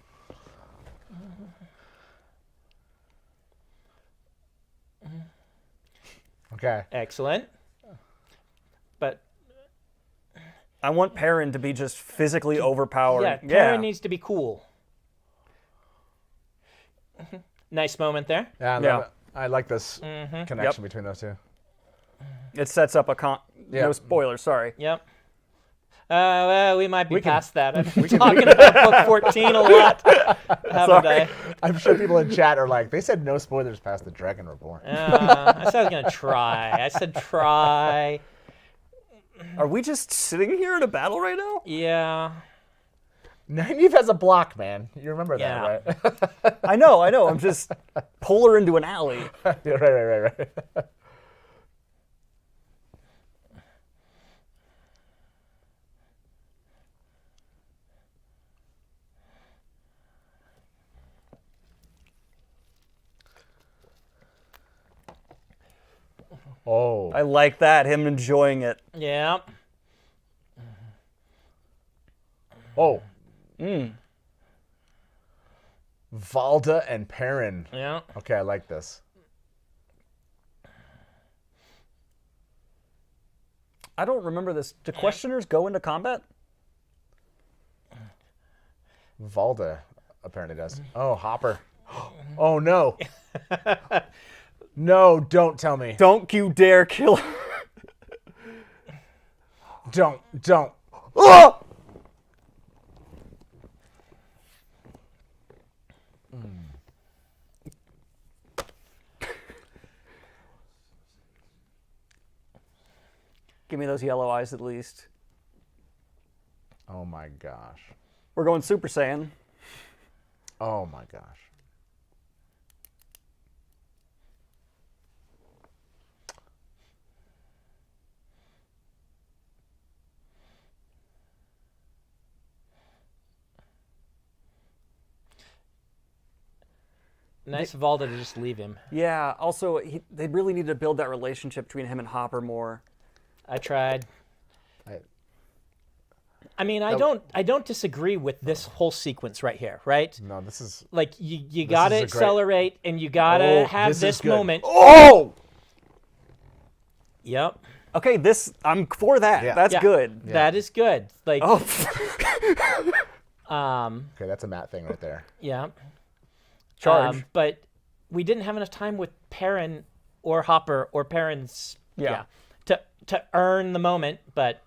Okay. Excellent. But I want Perrin to be just physically overpowered. yeah, Perrin needs to be cool. Nice moment there. Yeah, I love it. I like this connection Yep. between those two. It sets up a Yeah. No spoilers, sorry. Yep. Well, we might be past that. I've been talking about book 14 a lot, haven't I? I'm sure people in chat are like, they said no spoilers past the Dragon Reborn. I said I was going to try. I said try. Are we just sitting here in a battle right now? Yeah. Nynaeve has a block, man. You remember Yeah. that, right? I know. I'm just pull her into an alley. Yeah, right. Oh. I like that, him enjoying it. Yeah. Oh. Valda and Perrin. Yeah. Okay, I like this. I don't remember this. Do questioners go into combat? Valda apparently does. Oh, Hopper. Oh, no. No, don't tell me. Don't you dare kill her. Don't. Oh! Give me those yellow eyes at least. Oh, my gosh. We're going Super Saiyan. Oh, my gosh. Nice of Valda to just leave him. Yeah, also, they really need to build that relationship between him and Hopper more. I tried. I- I mean, I don't disagree with this whole sequence right here, right? No, this is... Like you gotta is a great- accelerate and you gotta have this is this good. moment. Oh! Yep. Okay, I'm for that. Yeah. That's Yeah. good. That is good. Like Oh. Okay, that's a Matt thing right there. yeah. Charge. But we didn't have enough time with Perrin or Hopper or Perrin's to earn the moment, but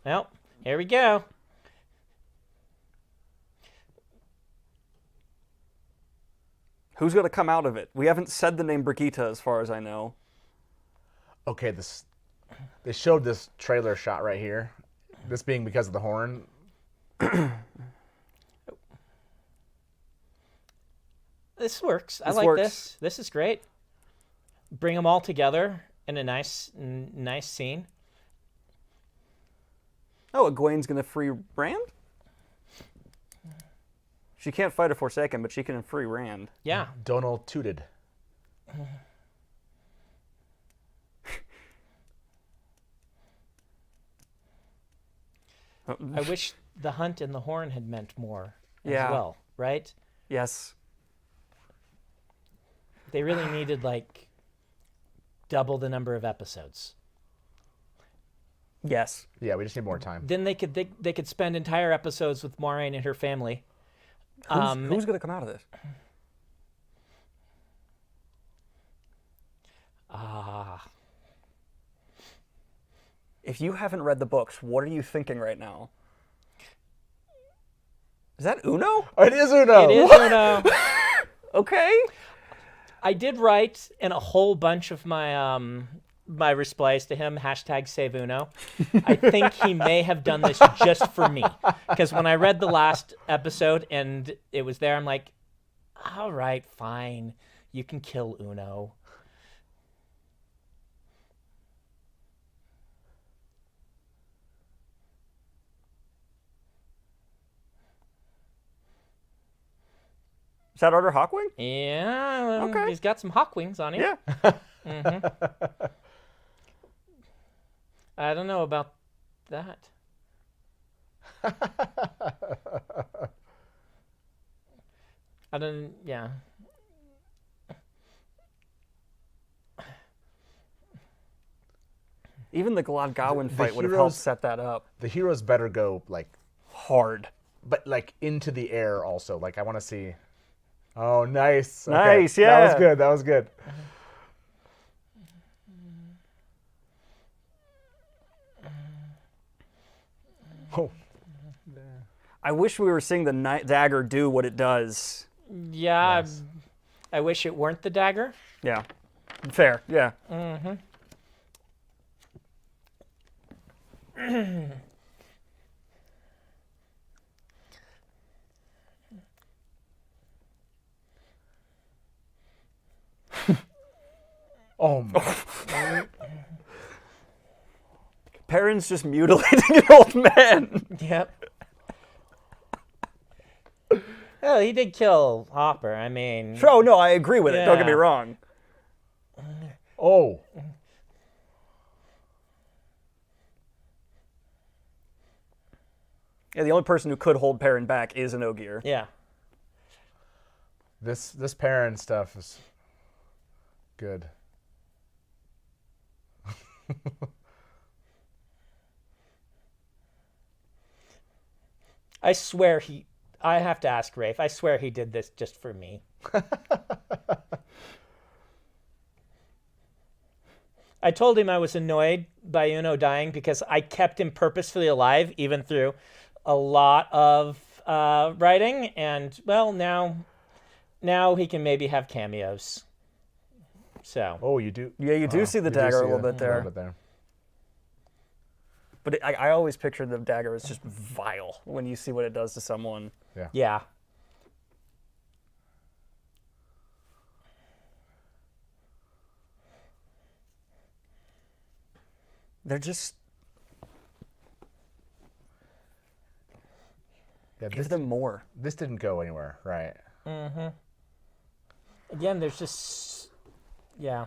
well, here we go. Who's going to come out of it? We haven't said the name Brigitte as far as I know. Okay, they showed this trailer shot right here. This being because of the horn. This works. I This like works. this. This is great. Bring them all together in a nice scene. Oh, Egwene's going to free Rand? She can't fight a Forsaken, but she can free Rand. Yeah. Donald tooted. I wish the hunt and the horn had meant more as Yeah. well, right? Yes. They really needed like double the number of episodes. Yes. Yeah, we just need more time. Then they could spend entire episodes with Moiraine and her family. Who's going to come out of this? If you haven't read the books, what are you thinking right now? Is that Uno? It is Uno. It is Uno. Okay. I did write in a whole bunch of my my replies to him, #save Uno. I think he may have done this just for me. Because when I read the last episode and it was there, I'm like, all right, fine. You can kill Uno. Is that Arthur Hawkwing? Yeah, Okay. He's got some hawk wings on him. Yeah. I don't know about that. I don't, yeah. Even the Glad Gawain The fight would have heroes- helped set that up. The heroes better go like Hard. but like into the air also. Like I want to see. Oh, nice. Okay. Nice, That was yeah. good. That was good. Oh, I wish we were seeing the dagger do what it does. Yeah, Yes. I wish it weren't the dagger. Yeah. Fair. Yeah. oh my. Perrin's just mutilating an old man. Yep. Oh, he did kill Hopper. I mean, Oh, no, I agree with it. Don't get me Yeah. wrong. Oh. Yeah, the only person who could hold Perrin back is an Ogier. yeah. This Perrin stuff is good. I swear I have to ask Rafe. I swear he did this just for me. I told him I was annoyed by Uno dying because I kept him purposefully alive even through a lot of writing, and well, now he can maybe have cameos. So Oh, you do. Yeah, you do see the You do dagger see a little bit there. there. But I always picture the dagger as just vile when you see what it does to someone. yeah. They're just... Yeah, Give them more. this didn't go anywhere, right? Again, there's just yeah.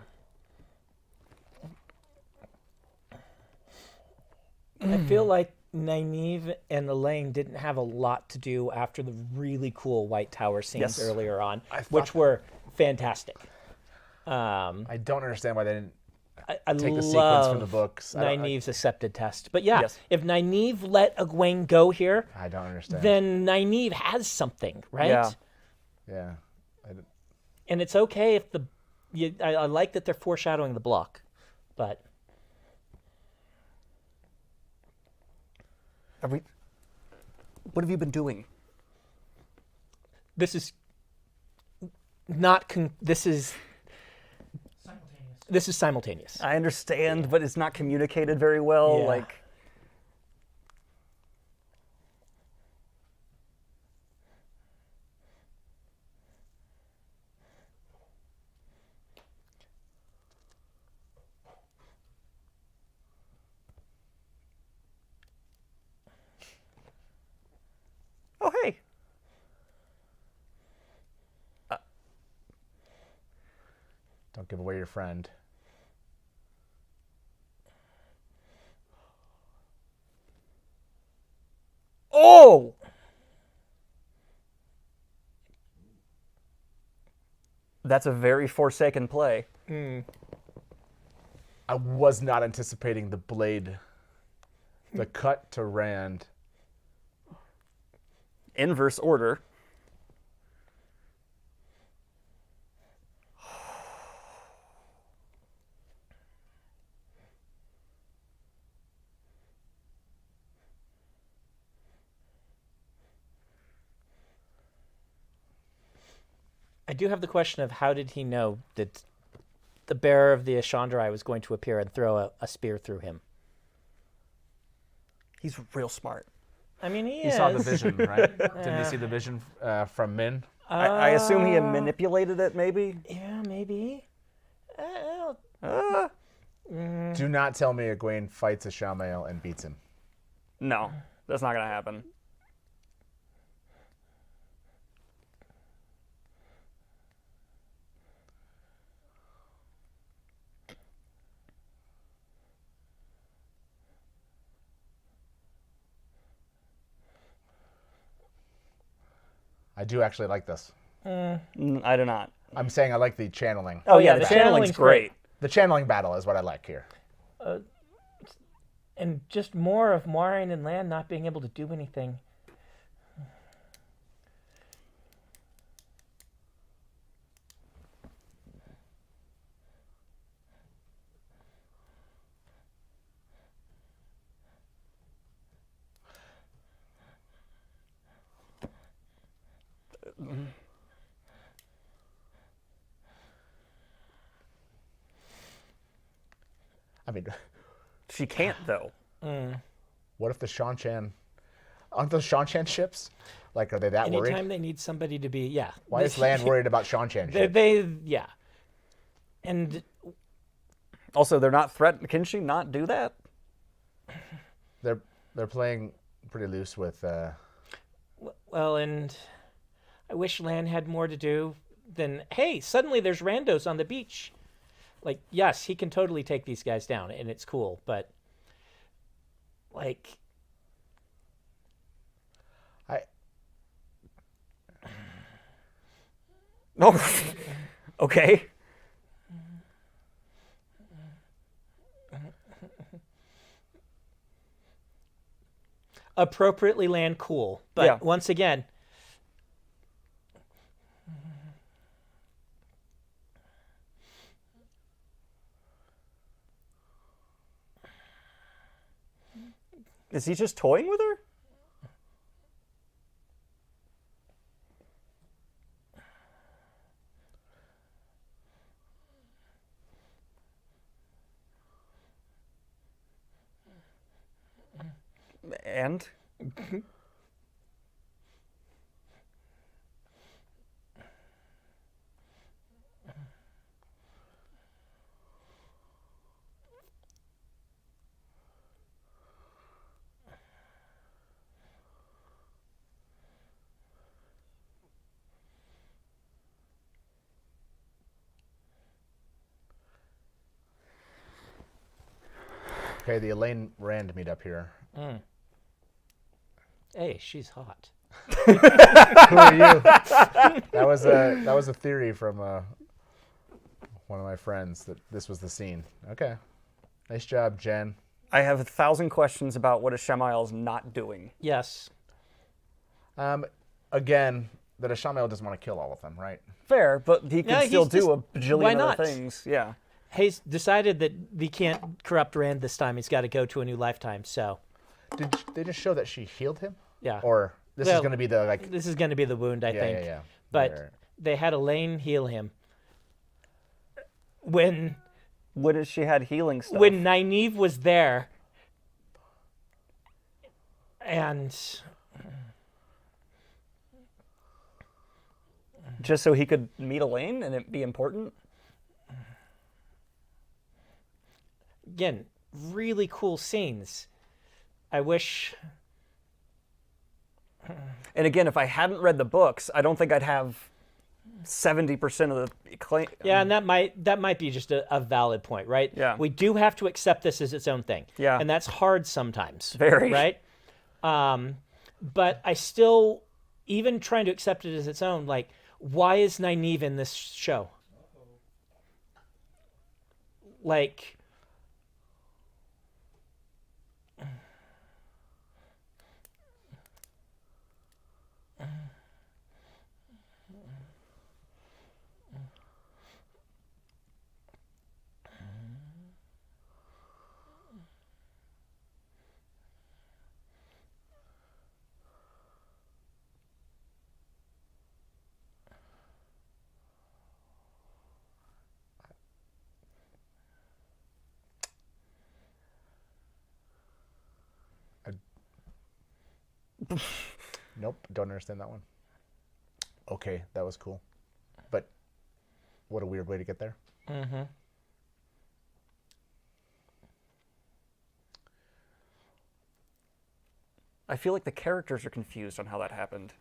I feel like Nynaeve and Elaine didn't have a lot to do after the really cool White Tower scenes Yes. earlier on, I thought- which were fantastic. I don't understand why they didn't I take the sequence love from the books. I don't- Nynaeve's accepted test. But yeah, Yes. if Nynaeve let Egwene go here, I don't understand. then Nynaeve has something, right? Yeah. yeah. And it's okay if I like that they're foreshadowing the block, but What have you been doing? this is not this is Simultaneous. this is simultaneous. I understand, but it's not communicated very well. Yeah. Like, oh hey, Don't give away your friend. oh, that's a very Forsaken play. I was not anticipating the blade, the cut to Rand. Inverse order. do have the question of how did he know that the bearer of the Ashandrai was going to appear and throw a spear through him? He's real smart. I mean, he He is. saw the vision, right? Didn't he see the vision from Min? I assume he manipulated it, maybe? Yeah, maybe. Do not tell me Egwene fights a Shamael and beats him. No, that's not going to happen. I do actually like this. I do not. I'm saying I like the channeling. Oh, yeah, the the channeling's channeling's great. great. The channeling battle is what I like here. And just more of Moiraine and Lan not being able to do anything. I mean, She can't, though. what if the Shan-Chan... Aren't those Shan-Chan ships? Like, are they that Anytime worried? they need somebody to be, yeah. Why is Lan worried about Shan-Chan ships? Yeah. And Also, they're not threatened. Can she not do that? They're playing pretty loose with... well, and I wish Lan had more to do than, hey, suddenly there's randos on the beach. Like, yes, he can totally take these guys down, and it's cool, but, like... Oh, okay. Appropriately Lan cool, but Yeah. once again... Is he just toying with her? And? Okay, the Elaine Rand meetup here. Hey, she's hot. Who are you? That was a theory from one of my friends that this was the scene. Okay, nice job, Jen. I have 1,000 questions about what a Shamael's not doing. Yes. Again, that a Shamael doesn't want to kill all of them, right? Fair, but he Yeah, can still he's do a why bajillion not? other things. Yeah. He's decided that he can't corrupt Rand this time. He's got to go to a new lifetime, so... Did they just show that she healed him? Yeah. Or this is Well, going to be the like? This is going to be the wound, I think. Yeah. But Right. they had Elaine heal him. When What if she had healing stuff? when Nynaeve was there, and Just so he could meet Elaine and it be important? again, really cool scenes. I wish... And again, if I hadn't read the books, I don't think I'd have 70% of the claim. Yeah, and that might be just a valid point, right? Yeah. We do have to accept this as its own thing. Yeah. And that's hard sometimes. Very. Right? But I still, even trying to accept it as its own, like, why is Nynaeve in this show? Like... Nope, don't understand that one. Okay, that was cool. But what a weird way to get there. Mm-hmm. I feel like the characters are confused on how that happened.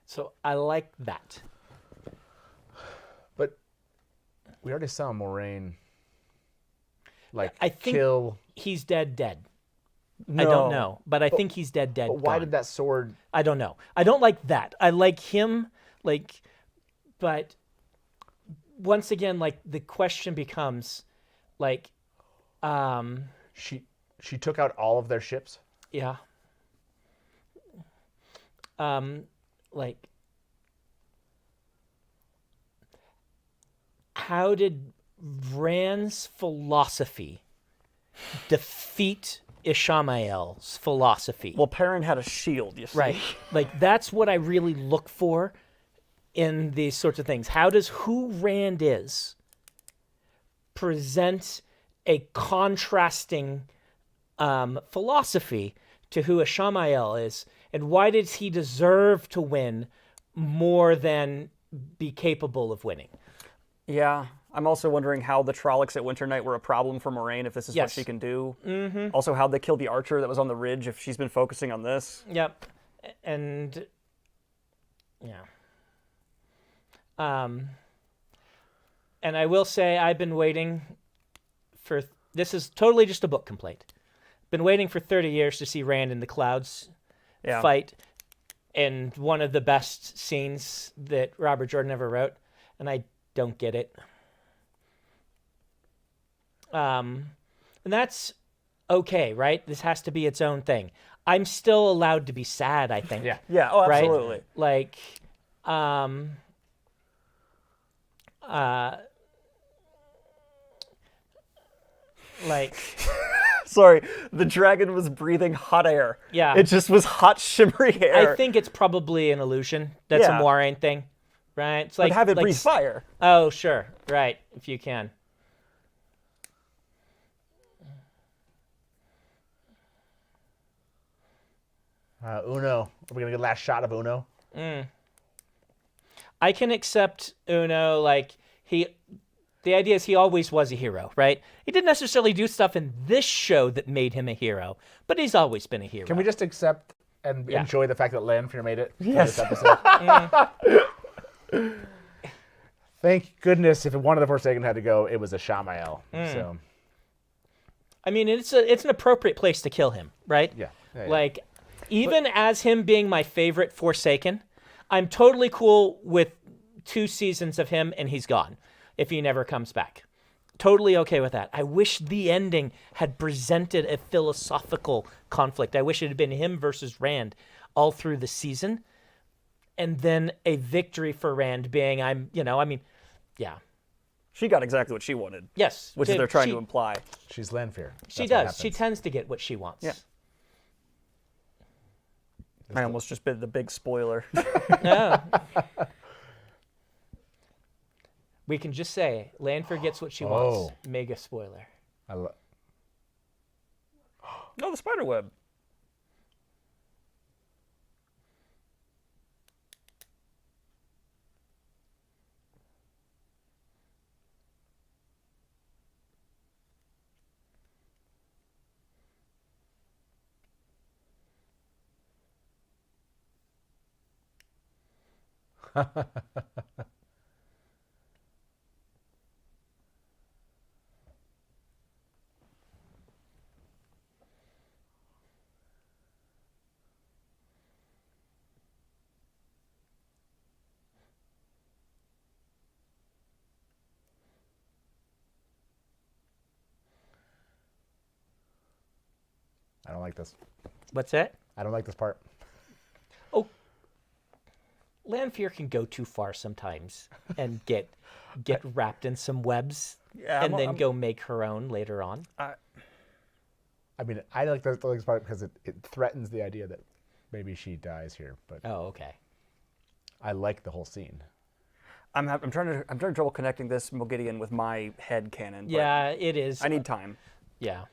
So I like that. But we already saw Moraine, like, I think kill... he's dead. No. I don't know, but I think he's dead. But why gone. did that sword... I don't know. I don't like that. I like him, like, but once again, like, the question becomes, like, She took out all of their ships? yeah. Like, how did Rand's philosophy defeat Ishamael's philosophy? Well, Perrin had a shield, you see. Right. Like, that's what I really look for in these sorts of things. How does who Rand is present a contrasting philosophy to who Ishamael is, and why does he deserve to win more than be capable of winning? Yeah. I'm also wondering how the Trollocs at Winter Night were a problem for Moraine, if this is what Yes. she can do. Mm-hmm. Also, how they killed the archer that was on the ridge, if she's been focusing on this. Yep. And yeah. And I will say I've been waiting for this is totally just a book complaint. Been waiting for 30 years to see Rand in the clouds fight, and one of the best scenes that Robert Jordan ever wrote, and I don't get it. And that's okay, right? This has to be its own thing. I'm still allowed to be sad, I think. Yeah. Yeah, oh, Right? absolutely. Like, like, Sorry, the dragon was breathing hot air. Yeah. It just was hot, shimmery air. I think it's probably an illusion. That's Yeah. a Moiraine thing, right? It's But have it like breathe fire. Oh, sure, right, if you can. Uno. Are we going to get a last shot of Uno? I can accept Uno, like, the idea is he always was a hero, right? He didn't necessarily do stuff in this show that made him a hero, but he's always been a hero. Can we just accept and Yeah. enjoy the fact that Lanfear made it Yes. for this episode? Thank goodness if one of the Forsaken had to go, it was a Ishamael. So, I mean, it's an appropriate place to kill him, right? yeah. Like, even as him being my favorite Forsaken, I'm totally cool with 2 seasons of him and he's gone if he never comes back. Totally okay with that. I wish the ending had presented a philosophical conflict. I wish it had been him versus Rand all through the season, and then a victory for Rand being, yeah. She got exactly what she wanted. Yes. Which is they're trying to imply. She's Lanfear. She That's what does. She happens. tends to get what she wants. Yeah. I almost just bit the big spoiler. No. We can just say Lanfear gets what she wants. Mega spoiler. No, the spider web. I don't like this. What's that? I don't like this part. Oh, Lanfear can go too far sometimes and get wrapped in some webs Yeah, and then go make her own later on. I mean, I like the Lynx part because it threatens the idea that maybe she dies here. But Oh, okay. I like the whole scene. I'm trying trouble connecting this Mogideon with my head canon. But Yeah, it is. I need time. Yeah.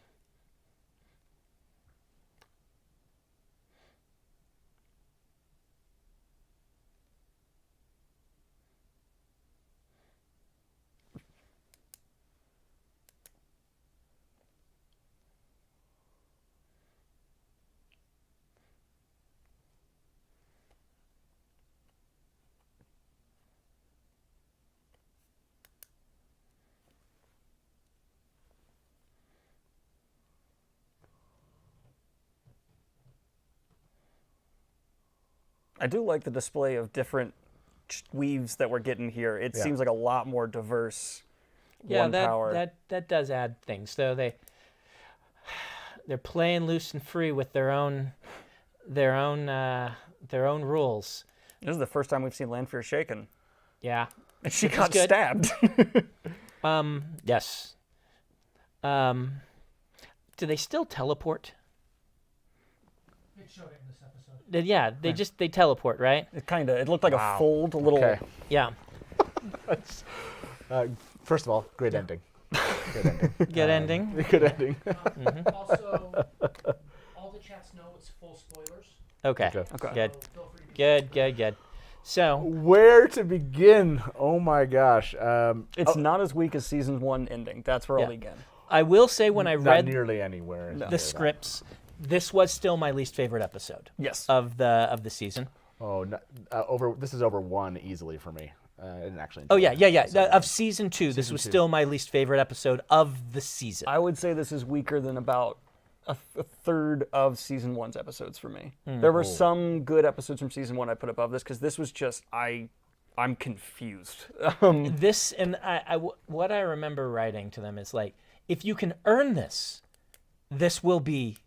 I do like the display of different weaves that we're getting here. It seems like a lot more diverse. Yeah, one power. that does add things. Though they're playing loose and free with their own rules. This is the first time we've seen Lanfear shaken. Yeah. And she Which is got good. stabbed. Yes. Do they still teleport? It showed it in this episode. Yeah, they teleport, right? It looked like a fold, a little. Okay. Yeah. First of all, great ending. Good ending. Good ending. Good ending. Also, all the chats know it's full spoilers. Okay. Okay. Good. So feel free to be Good. So Where to begin? Oh my gosh. It's not as weak as season 1 ending. That's where Yeah. I'll begin. I will say when I not read nearly anywhere. near the that. scripts, this was still my least favorite episode Yes. of the season. Oh, no, this is over 1 easily for me. I didn't actually. Oh enjoy yeah. it. Of season 2, this was still my least favorite episode of the season. I would say this is weaker than about a third of season 1's episodes for me. Hmm. There were some good episodes from season 1 I put above this because this was just I'm confused. This and what I remember writing to them is like, if you can earn this will be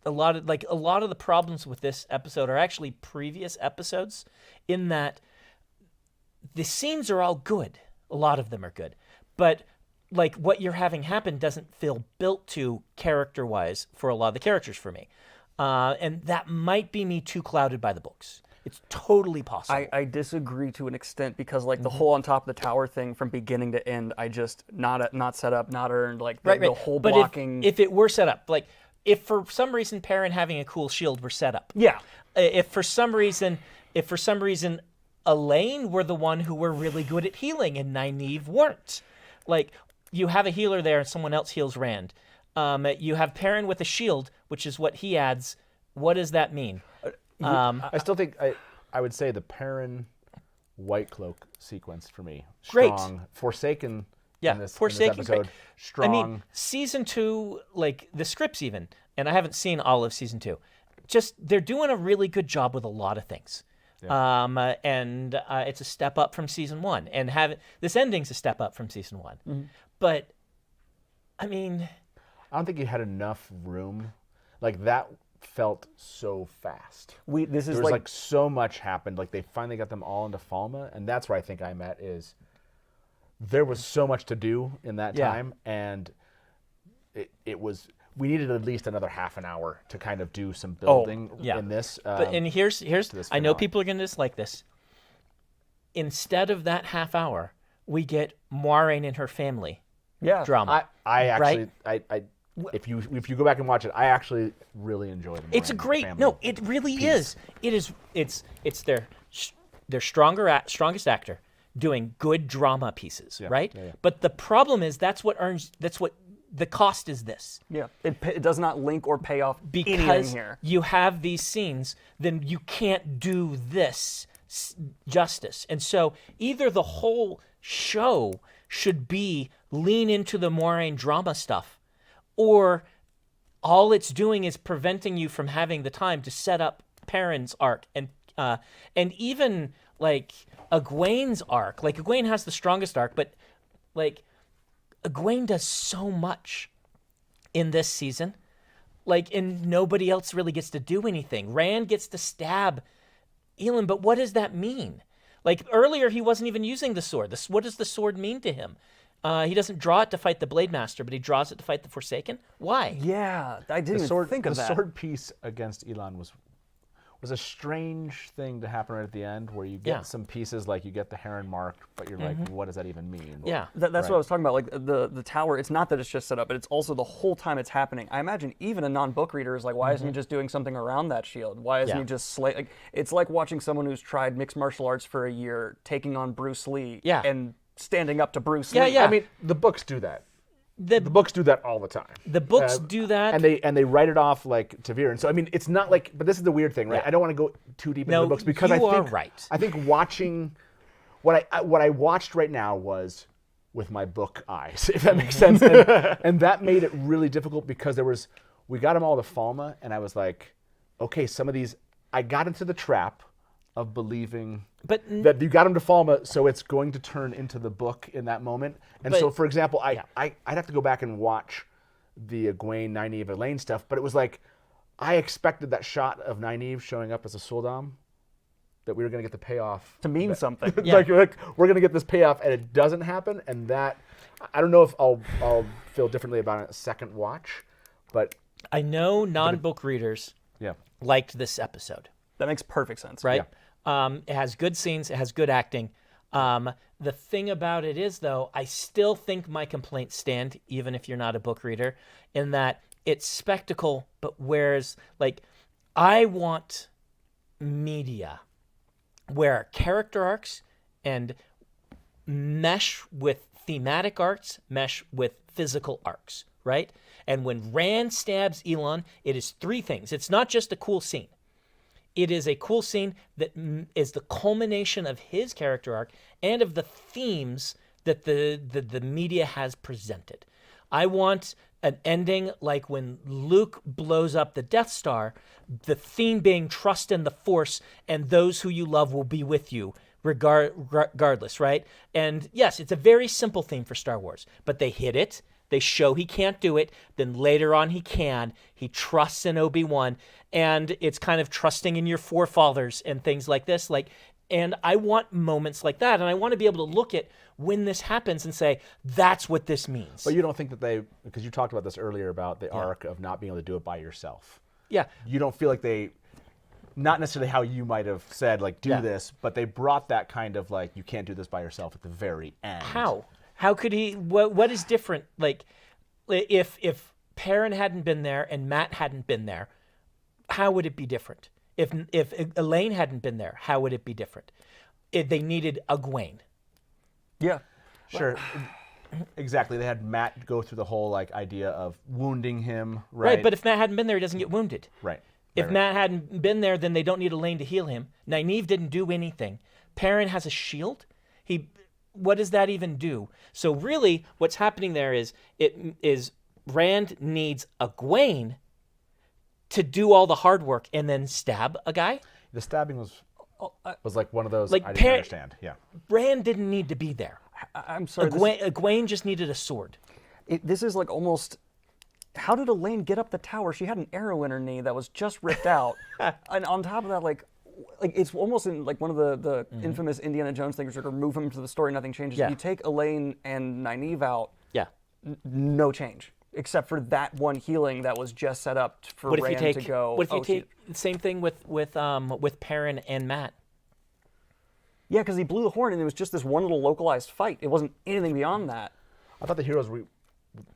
a lot of the problems with this episode are actually previous episodes, in that the scenes are all good. A lot of them are good, but like what you're having happen doesn't feel built to character-wise for a lot of the characters for me, and that might be me too clouded by the books. It's totally possible. I disagree to an extent because like the whole on top of the tower thing from beginning to end, I just not set up, not earned, like the whole but blocking. If it were set up, like if for some reason Perrin having a cool shield were set up, yeah, if for some reason Elaine were the one who were really good at healing and Nynaeve weren't, like you have a healer there and someone else heals Rand. You have Perrin with a shield, which is what he adds. What does that mean? I still think I would say the Perrin White Cloak sequence for me. Great. Strong. Forsaken. Yeah, in this Forsaken, episode. great. Strong. I mean, season 2, like the scripts even, and I haven't seen all of season 2. Just they're doing a really good job with a lot of things. Yeah. And it's a step up from season 1, and this ending's a step up from season 1. Mm-hmm. But I mean, I don't think you had enough room. Like that felt so fast. This is There was like so much happened. Like they finally got them all into Falma, and that's where I think I'm at. Is there was so much to do in that time, and it was. We needed at least another half an hour to kind of do some building in this. And here's I know people are going to dislike this. Instead of that half hour, we get Moiraine and her family drama. I actually right? if you go back and watch it, I actually really enjoyed it. It's a great it really is. It's their strongest actor doing good drama pieces, right? Yeah. But the problem is that's what the cost is this. Yeah, it does not link or pay off anything Because here. you have these scenes, then you can't do this justice. And so either the whole show should be lean into the Moiraine drama stuff, or all it's doing is preventing you from having the time to set up Perrin's arc and even like Egwene's arc. Like Egwene has the strongest arc, but like Egwene does so much in this season, and nobody else really gets to do anything. Rand gets to stab Elend, but what does that mean? Like earlier, he wasn't even using the sword. What does the sword mean to him? He doesn't draw it to fight the Blade Master, but he draws it to fight the Forsaken. Why? Yeah, I didn't even think of that. The sword piece against Elon was a strange thing to happen right at the end, where you get some pieces, like you get the heron mark, but you're like, what does that even mean? Yeah. That's what I was talking about. Like the tower, it's not that it's just set up, but it's also the whole time it's happening. I imagine even a non-book reader is like, why isn't he just doing something around that shield? Why isn't he just like, it's like watching someone who's tried mixed martial arts for a year taking on Bruce Lee and standing up to Bruce Lee. I mean, the books do that. The books do that all the time. The books do that, and they write it off like Tavir. And so I mean, it's not like. But this is the weird thing, right? I don't want to go too deep into the books because I think watching what I watched right now was with my book eyes, if that makes sense, and that made it really difficult because we got them all to Falma, and I was like, okay, some of these I got into the trap of believing that you got him to Falma, so it's going to turn into the book in that moment. And so, for example, I'd have to go back and watch the Egwene, Nynaeve, Elaine stuff, but it was like, I expected that shot of Nynaeve showing up as a sul'dam, that we were going to get the payoff. To mean something. Like, we're going to get this payoff, and it doesn't happen, and that, I don't know if I'll feel differently about it a second watch, but... I know non-book readers liked this episode. That makes perfect sense. Right? It has good scenes. It has good acting. The thing about it is, though, I still think my complaints stand, even if you're not a book reader, in that it's spectacle, but whereas, like, I want media where character arcs and mesh with thematic arcs, mesh with physical arcs, right? And when Rand stabs Elon, it is three things. It's not just a cool scene. It is a cool scene that is the culmination of his character arc and of the themes that the media has presented. I want an ending like when Luke blows up the Death Star, the theme being trust in the Force and those who you love will be with you regardless, right? And yes, it's a very simple theme for Star Wars, but they hit it. They show he can't do it. Then later on he can. He trusts in Obi-Wan. And it's kind of trusting in your forefathers and things like this. And I want moments like that. And I want to be able to look at when this happens and say, that's what this means. But you don't think that because you talked about this earlier about the arc of not being able to do it by yourself. Yeah. You don't feel like they, not necessarily how you might have said, like, do this, but they brought that kind of, like, you can't do this by yourself at the very end. How? How could he? What is different? Like, if Perrin hadn't been there and Matt hadn't been there, how would it be different? If Elaine hadn't been there, how would it be different? They needed Egwene. Yeah, sure, exactly. They had Matt go through the whole like idea of wounding him, right? Right, but if Matt hadn't been there, he doesn't get wounded. Right. If Matt hadn't been there, then they don't need Elaine to heal him. Nynaeve didn't do anything. Perrin has a shield. What does that even do? So really, what's happening there is Rand needs Egwene to do all the hard work and then stab a guy. The stabbing was like one of those like I didn't understand. Yeah. Rand didn't need to be there. I'm sorry. Egwene just needed a sword. This is like almost. How did Elaine get up the tower? She had an arrow in her knee that was just ripped out, and on top of that, like it's almost in like one of the infamous Indiana Jones things where you remove him to the story, nothing changes. Yeah. If you take Elaine and Nynaeve out, yeah, no change except for that one healing that was just set up for Rand to go. What if you take the same thing with Perrin and Matt? Yeah, because he blew the horn and it was just this one little localized fight. It wasn't anything beyond that. I thought the heroes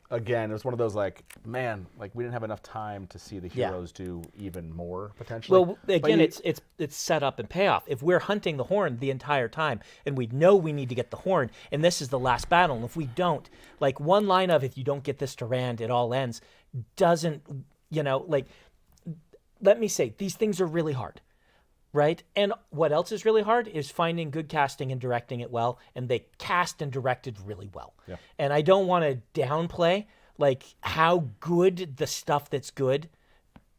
again, it was one of those like, man, like we didn't have enough time to see the heroes do even more potentially. Well, again, it's set up and payoff. If we're hunting the horn the entire time and we know we need to get the horn and this is the last battle, and if we don't, like one line of if you don't get this to Rand, it all ends, doesn't, like, let me say, these things are really hard. Right? And what else is really hard is finding good casting and directing it well. And they cast and directed really well. Yeah. And I don't want to downplay like how good the stuff that's good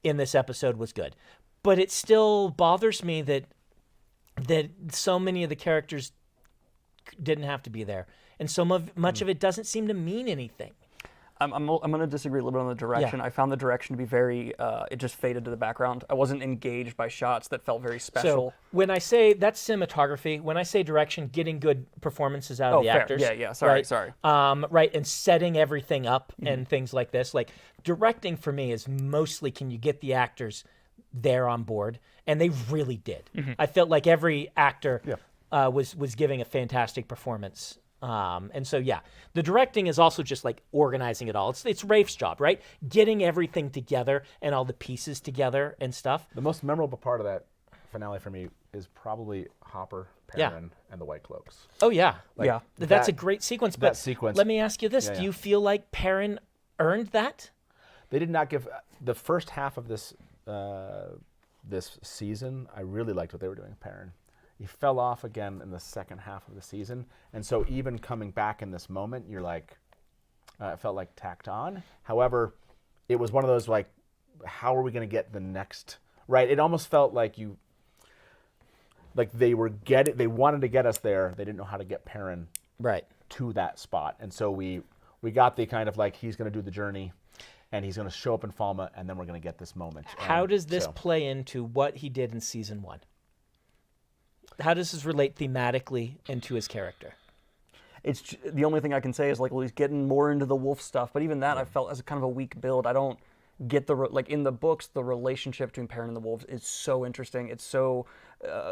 in this episode was good. But it still bothers me that so many of the characters didn't have to be there. And so much of it doesn't seem to mean anything. I'm going to disagree a little bit on the direction. Yeah. I found the direction to be very, it just faded to the background. I wasn't engaged by shots that felt very special. So when I say that's cinematography, when I say direction, getting good performances out of the fair. actors. Yeah, sorry. Right, and setting everything up and things like this. Like directing for me is mostly, can you get the actors there on board? And they really did. I felt like every actor was giving a fantastic performance. And so, yeah, the directing is also just like organizing it all. It's Rafe's job, right? Getting everything together and all the pieces together and stuff. The most memorable part of that finale for me is probably Hopper, Perrin, and the White Cloaks. Oh, yeah. Yeah. That's a great sequence. But sequence, let me ask you this. Do you feel like Perrin earned that? They did not give the first half of this this season. I really liked what they were doing with Perrin. He fell off again in the second half of the season, and so even coming back in this moment, you're like, it felt like tacked on. However, it was one of those like, how are we going to get the next right? It almost felt like they wanted to get us there. They didn't know how to get Perrin right to that spot, and so we got the kind of like, he's going to do the journey, and he's going to show up in Falma, and then we're going to get this moment. How does this play into what he did in season 1? How does this relate thematically into his character? It's the only thing I can say is like, well, he's getting more into the wolf stuff, but even that I felt as a kind of a weak build. I don't get like in the books, the relationship between Perrin and the wolves is so interesting. It's so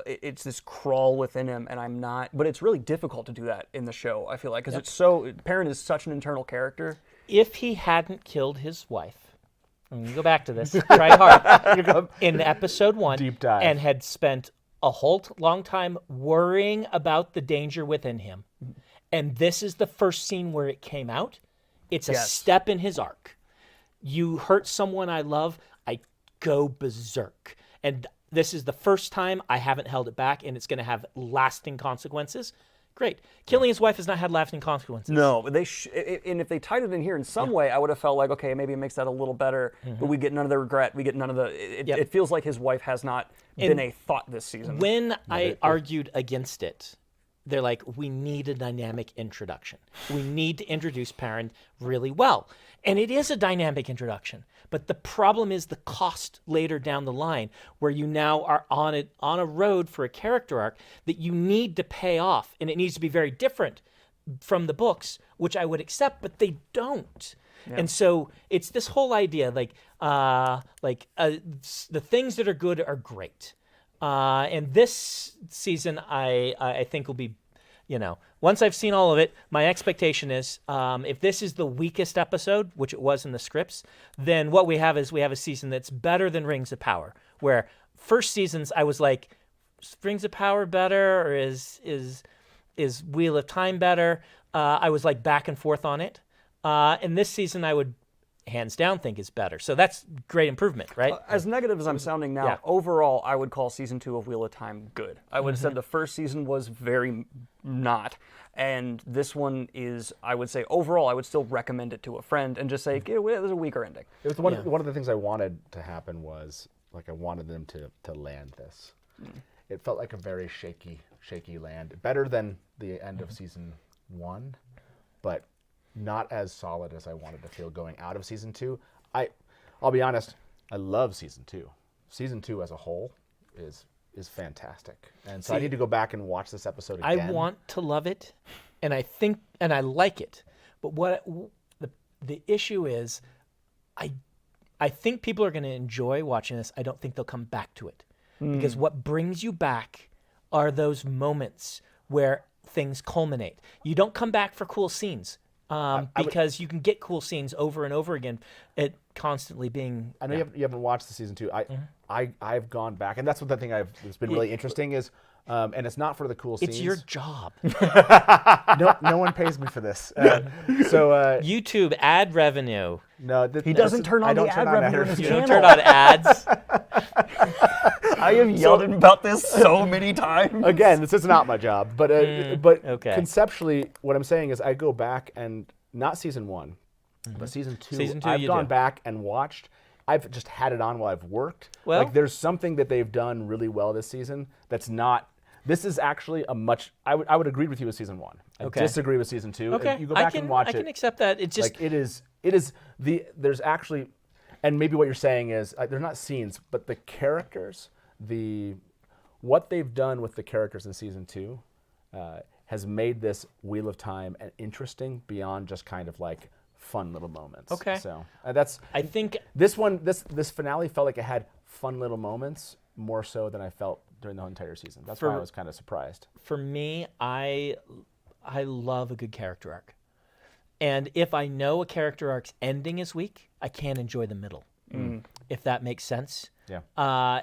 it's this crawl within him, and I'm not. But it's really difficult to do that in the show. I feel like because it's so Perrin is such an internal character. If he hadn't killed his wife, I'm going to go back to this, try hard, in episode 1, deep dive, and had spent a whole long time worrying about the danger within him, and this is the first scene where it came out, it's a step in his arc. You hurt someone I love, I go berserk. And this is the first time I haven't held it back, and it's going to have lasting consequences. Great. Killing his wife has not had lasting consequences. No, but and if they tied it in here in some way, I would have felt like, okay, maybe it makes that a little better, but we get none of the regret. We get none of the... It feels like his wife has not been a thought this season. When I argued against it, they're like, we need a dynamic introduction. We need to introduce Perrin really well. And it is a dynamic introduction. But the problem is the cost later down the line, where you now are on a road for a character arc that you need to pay off. And it needs to be very different from the books, which I would accept, but they don't. Yeah. And so it's this whole idea, the things that are good are great. And this season, I think will be, once I've seen all of it, my expectation is if this is the weakest episode, which it was in the scripts, then what we have is a season that's better than Rings of Power, where first seasons I was like, is Rings of Power better, or is Wheel of Time better? I was like back and forth on it. And this season I would hands down think is better. So that's great improvement, right? As negative as I'm sounding now, overall I would call season 2 of Wheel of Time good. I would have said the first season was very not, and this one is, I would say overall I would still recommend it to a friend and just say, there's a weaker ending. It was one of the things I wanted to happen was, like, I wanted them to land this. It felt like a very shaky land. Better than the end of season 1, but not as solid as I wanted to feel going out of season 2. I'll be honest, I love season 2. Season 2 as a whole is fantastic. And so I need to go back and watch this episode again. I want to love it, and I like it. But what the issue is, I think people are going to enjoy watching this. I don't think they'll come back to it. Because what brings you back are those moments where things culminate. You don't come back for cool scenes. Because you can get cool scenes over and over again, it constantly being... I know you haven't watched the season 2. I've gone back, and that's what the thing that's been really interesting is, and it's not for the cool scenes. It's your job. No one pays me for this. So YouTube ad revenue. No, he doesn't turn on the ad revenue on his channel. You don't turn on ads. I have yelled about this so many times. Again, this is not my job, but conceptually, what I'm saying is I go back and not season 1, but season 2. I've gone back and watched. I've just had it on while I've worked. Well, like there's something that they've done really well this season that's not This is actually a much. I would agree with you with season 1. I disagree with season 2. Okay, You go back and watch I can accept that. It's just like it is there's actually, and maybe what you're saying is they're not scenes, but the characters, what they've done with the characters in season 2 has made this Wheel of Time interesting beyond just kind of like fun little moments. Okay. So that's. I think this finale felt like it had fun little moments more so than I felt during the whole entire season. That's why I was kind of surprised. For me, I love a good character arc. And if I know a character arc's ending is weak, I can't enjoy the middle. If that makes sense. Yeah.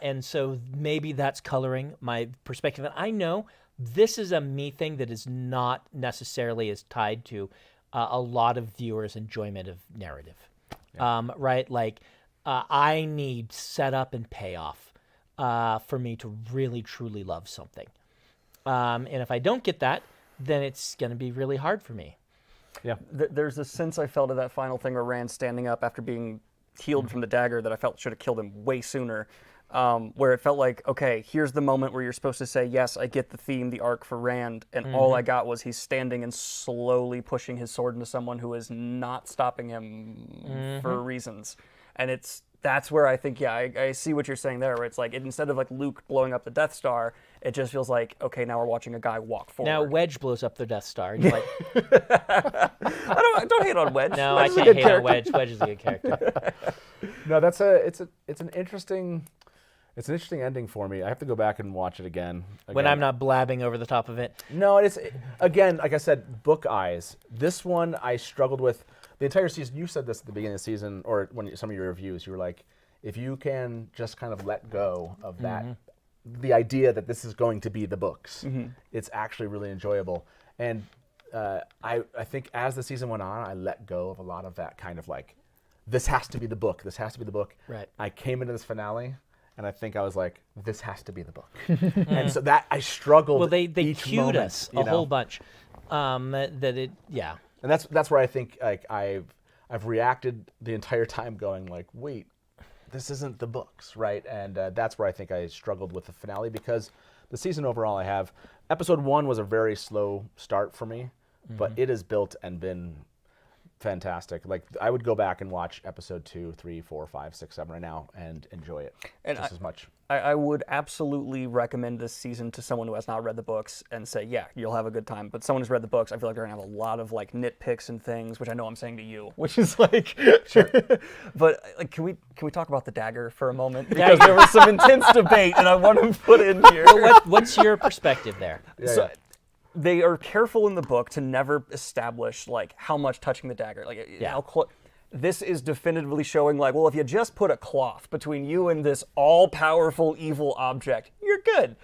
And so maybe that's coloring my perspective. And I know this is a me thing that is not necessarily as tied to a lot of viewers' enjoyment of narrative. Yeah. Right? Like, I need setup and payoff for me to really, truly love something. And if I don't get that, then it's going to be really hard for me. Yeah. There's a sense I felt of that final thing where Rand's standing up after being healed from the dagger that I felt should have killed him way sooner. Where it felt like, okay, here's the moment where you're supposed to say, yes, I get the theme, the arc for Rand, and all I got was he's standing and slowly pushing his sword into someone who is not stopping him for reasons. And that's where I think, I see what you're saying there, where it's like, instead of like Luke blowing up the Death Star, it just feels like, okay, now we're watching a guy walk forward. Now Wedge blows up the Death Star. And you're like, don't hate on Wedge. No, Wedge I can't hate on Wedge. Wedge is a good character. No, it's an interesting ending for me. I have to go back and watch it again. When I'm not blabbing over the top of it. No, again, like I said, book eyes. This one I struggled with the entire season. You said this at the beginning of the season, or when some of your reviews, you were like, if you can just kind of let go of that, the idea that this is going to be the books, it's actually really enjoyable. And I think as the season went on, I let go of a lot of that kind of like, this has to be the book. This has to be the book. Right. I came into this finale, and I think I was like, this has to be the book. And so that I struggled. Well, they each cued moment, us a whole bunch. And that's where I think like I've reacted the entire time, going like, wait, this isn't the books, right? And that's where I think I struggled with the finale, because the season overall, episode 1 was a very slow start for me, but it has built and been fantastic. Like, I would go back and watch episode 2, 3, 4, 5, 6, 7 right now and enjoy it just as much. I would absolutely recommend this season to someone who has not read the books and say, yeah, you'll have a good time. But someone who's read the books, I feel like they're going to have a lot of like nitpicks and things, which I know I'm saying to you, which is like, sure. But like, can we talk about the dagger for a moment? Because there was some intense debate, and I want to put in here. So what's your perspective there? They are careful in the book to never establish like how much touching the dagger, like how this is definitively showing like, well, if you just put a cloth between you and this all-powerful evil object, you're good.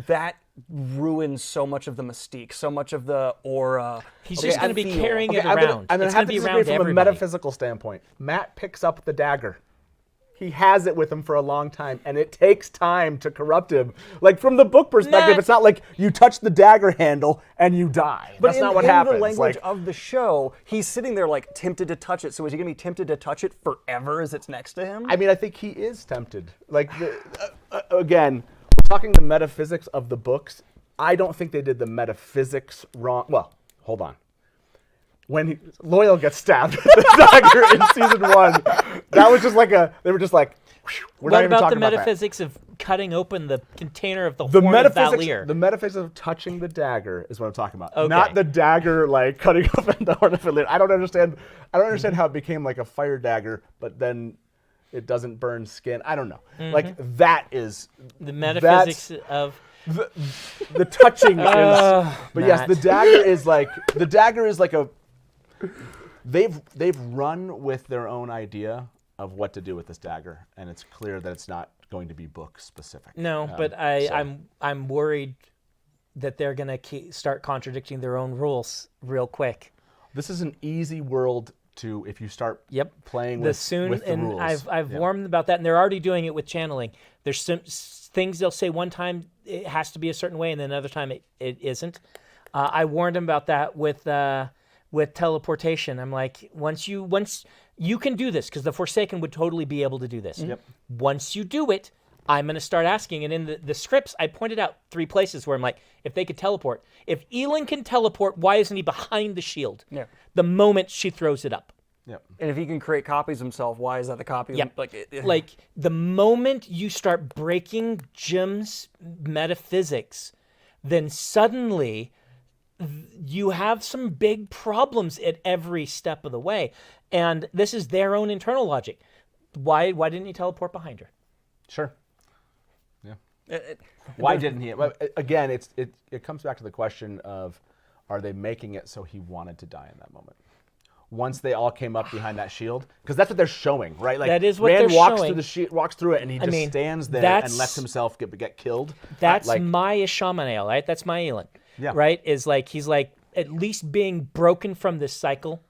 That ruins so much of the mystique, so much of the aura. He's just going to be carrying it around. I'm going to have to disagree from a metaphysical standpoint. Matt picks up the dagger. He has it with him for a long time, and it takes time to corrupt him. Like, from the book perspective, it's not like you touch the dagger handle and you die. But that's not what happens. In the language of the show, he's sitting there, like, tempted to touch it. So is he going to be tempted to touch it forever as it's next to him? I mean, I think he is tempted. Like, again, we're talking the metaphysics of the books. I don't think they did the metaphysics wrong. Well, hold on. When Loyal gets stabbed with the dagger in season 1, that was just like they were just like, we're not even talking about that. What about the metaphysics of cutting open the container of the horn of Valir? The metaphysics of touching the dagger is what I'm talking about. Okay. Not the dagger like cutting open the horn of Valir. I don't understand how it became like a fire dagger, but then it doesn't burn skin. I don't know. Like, that is the metaphysics of the touching is. But Matt. yes, the dagger is like a. They've run with their own idea of what to do with this dagger, and it's clear that it's not going to be book specific. No, but I'm worried that they're going to start contradicting their own rules real quick. This is an easy world to, if you start playing with the rules. I've warned about that, and they're already doing it with channeling. There's some things they'll say one time it has to be a certain way, and then another time it isn't. I warned them about that with teleportation. I'm like, once you can do this, because the Forsaken would totally be able to do this. Yep. Once you do it, I'm going to start asking. And in the scripts, I pointed out 3 places where I'm like, if they could teleport, if Elend can teleport, why isn't he behind the shield? Yeah. The moment she throws it up. Yep. And if he can create copies himself, why is that the copy? Yep. Like, The moment you start breaking Jim's metaphysics, then suddenly you have some big problems at every step of the way. And this is their own internal logic. Why didn't he teleport behind her? Sure. Yeah. Why didn't he? Well, again, it comes back to the question of, are they making it so he wanted to die in that moment? Once they all came up behind that shield, because that's what they're showing, right? Like that is what Rand they're walks showing. through the shield, walks through it, and he just stands there and lets himself get killed. That's my Ishamael, right? That's my Elend. Yeah. Right? Is like he's like at least being broken from this cycle.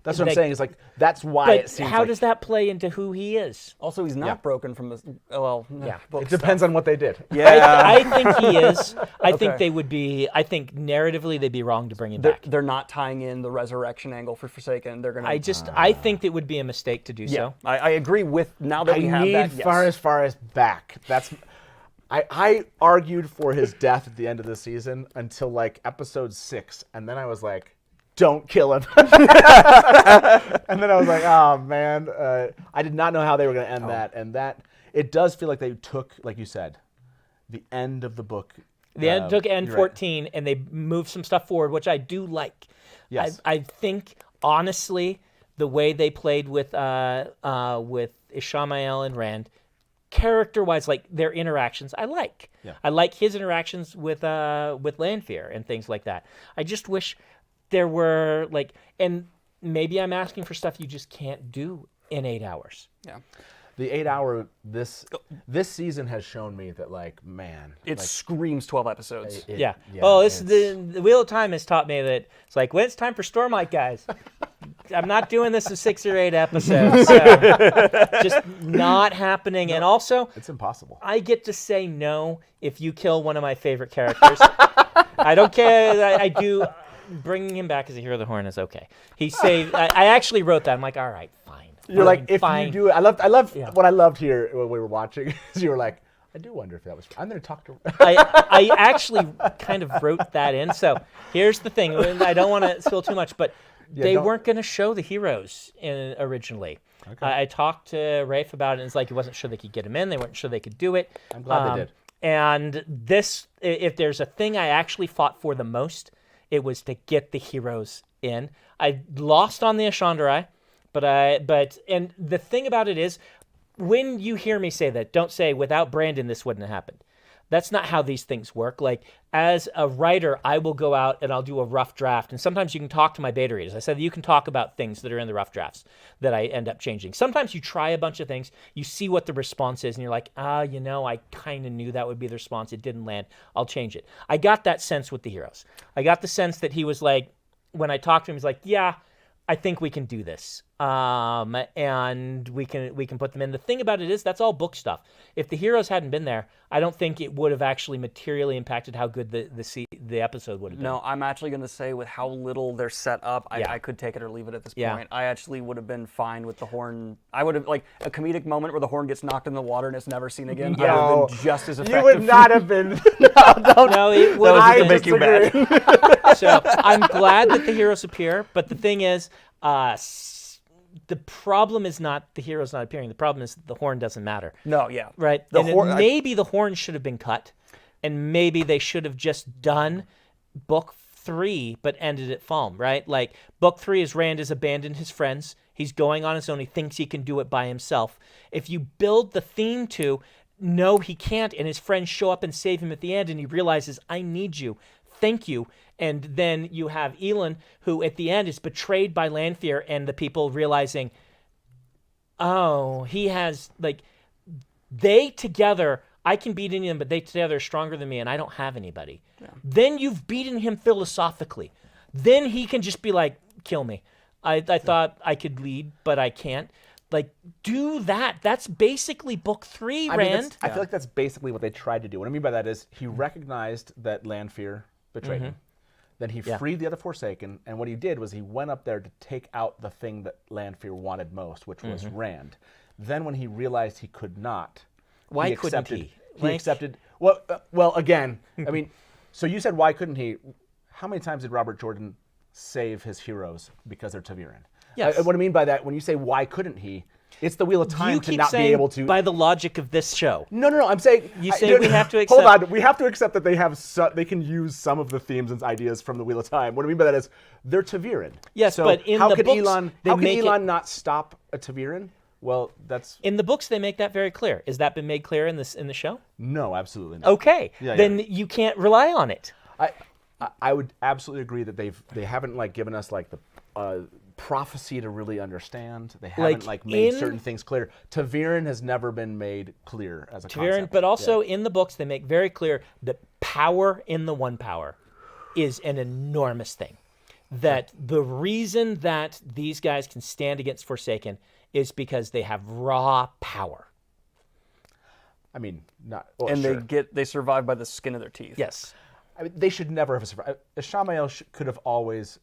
That's what I'm saying. Is like that's why it seems. How does that play into who he is? also, he's not broken from this. Well, Yeah. It depends on what they did. Yeah. I think he is. I think they would be. I think narratively they'd be wrong to bring him back. They're not tying in the resurrection angle for Forsaken. They're gonna. I think it would be a mistake to do so. I agree with now that I we have need that. Yes. Faris back. That's. I argued for his death at the end of the season until like episode 6, and then I was like, don't kill him. And then I was like, oh man, I did not know how they were going to end that, and that it does feel like they took, like you said, the end of the book. The end took end you're 14, and they moved some stuff forward, which I do like. Yes. I think honestly, the way they played with Ishamael and Rand, character-wise, like their interactions, I like. Yeah. I like his interactions with Lanfear and things like that. I just wish there were like, and maybe I'm asking for stuff you just can't do in 8 hours. Yeah. The 8 hour this season has shown me that like man, It like, screams 12 episodes. Yeah. it's- The Wheel of Time has taught me that it's like when it's time for Stormlight, guys. I'm not doing this in 6 or 8 episodes. So just not happening. And also, it's impossible. I get to say no if you kill one of my favorite characters. I don't care. I do. Bringing him back as a hero of the Horn is okay. He saved. I actually wrote that. I'm like, all right, fine. You're like, if fine. you do it, I loved what I loved here when we were watching is you were like, I do wonder if that was. I'm going to talk to. I actually kind of wrote that in. So here's the thing. I don't want to spill too much, but they weren't going to show the heroes originally. Okay. I talked to Rafe about it, and it's like he wasn't sure they could get him in. They weren't sure they could do it. I'm glad they did. And this, if there's a thing I actually fought for the most, it was to get the heroes in. I lost on the Ashandarai, and the thing about it is, when you hear me say that, don't say without Brandon this wouldn't have happened. That's not how these things work. Like, as a writer, I will go out and I'll do a rough draft. And sometimes you can talk to my beta readers. I said that you can talk about things that are in the rough drafts that I end up changing. Sometimes you try a bunch of things, you see what the response is, and you're like, I kind of knew that would be the response. It didn't land. I'll change it. I got that sense with the heroes. I got the sense that he was like, when I talked to him, he's like, yeah, I think we can do this. And we can put them in. The thing about it is that's all book stuff. If the heroes hadn't been there, I don't think it would have actually materially impacted how good the episode would have been. No, I'm actually going to say with how little they're set up, I could take it or leave it at this point. I actually would have been fine with the horn. I would have, like, a comedic moment where the horn gets knocked in the water and it's never seen again. I would have been just as effective. You would not have been. No, it would That have was been. to make you mad. So I'm glad that the heroes appear, but the thing is, the problem is not the heroes not appearing. The problem is the horn doesn't matter. No, yeah. Right? Maybe the horn should have been cut, and maybe they should have just done book 3, but ended at Falm, right? Like, book 3 is Rand has abandoned his friends. He's going on his own. He thinks he can do it by himself. If you build the theme to, no, he can't, and his friends show up and save him at the end, and he realizes, I need you. Thank you. And then you have Elend, who at the end is betrayed by Lanfear, and the people realizing, oh, he has, like, they together, I can beat any of them, but they together are stronger than me, and I don't have anybody. Yeah. Then you've beaten him philosophically. Then he can just be like, kill me. I thought I could lead, but I can't. Like, do that. That's basically book 3, Rand. I feel like that's basically what they tried to do. What I mean by that is he recognized that Lanfear betrayed him. Then he freed the other Forsaken, and what he did was he went up there to take out the thing that Lanfear wanted most, which was Rand. Then when he realized he could not, Why couldn't accepted, he? He accepted. Well, again, I mean, so you said why couldn't he? How many times did Robert Jordan save his heroes because they're ta'veren? Yes. What I mean by that, when you say why couldn't he, it's the Wheel of Time You to keep not be saying able to. by the logic of this show. No. I'm saying You say we have to Hold accept- on, we have to accept that they have. They can use some of the themes and ideas from the Wheel of Time. What I mean by that is they're ta'veren. Yes, so but in how the could books, Elon? they How can make Elon it- not stop a ta'veren? Well, that's In the books, they make that very clear. Has that been made clear in the show? no, absolutely not. Okay, Yeah, then you can't rely on it. I would absolutely agree that they haven't like given us like the prophecy to really understand. They haven't like made certain things clear. ta'veren has never been made clear as a concept. But also in the books, they make very clear that power in the One Power is an enormous thing. That the reason that these guys can stand against Forsaken is because they have raw power. I mean, not well, And sure. they survive by the skin of their teeth. Yes. I mean, they should never have survived. Ishamael could have always,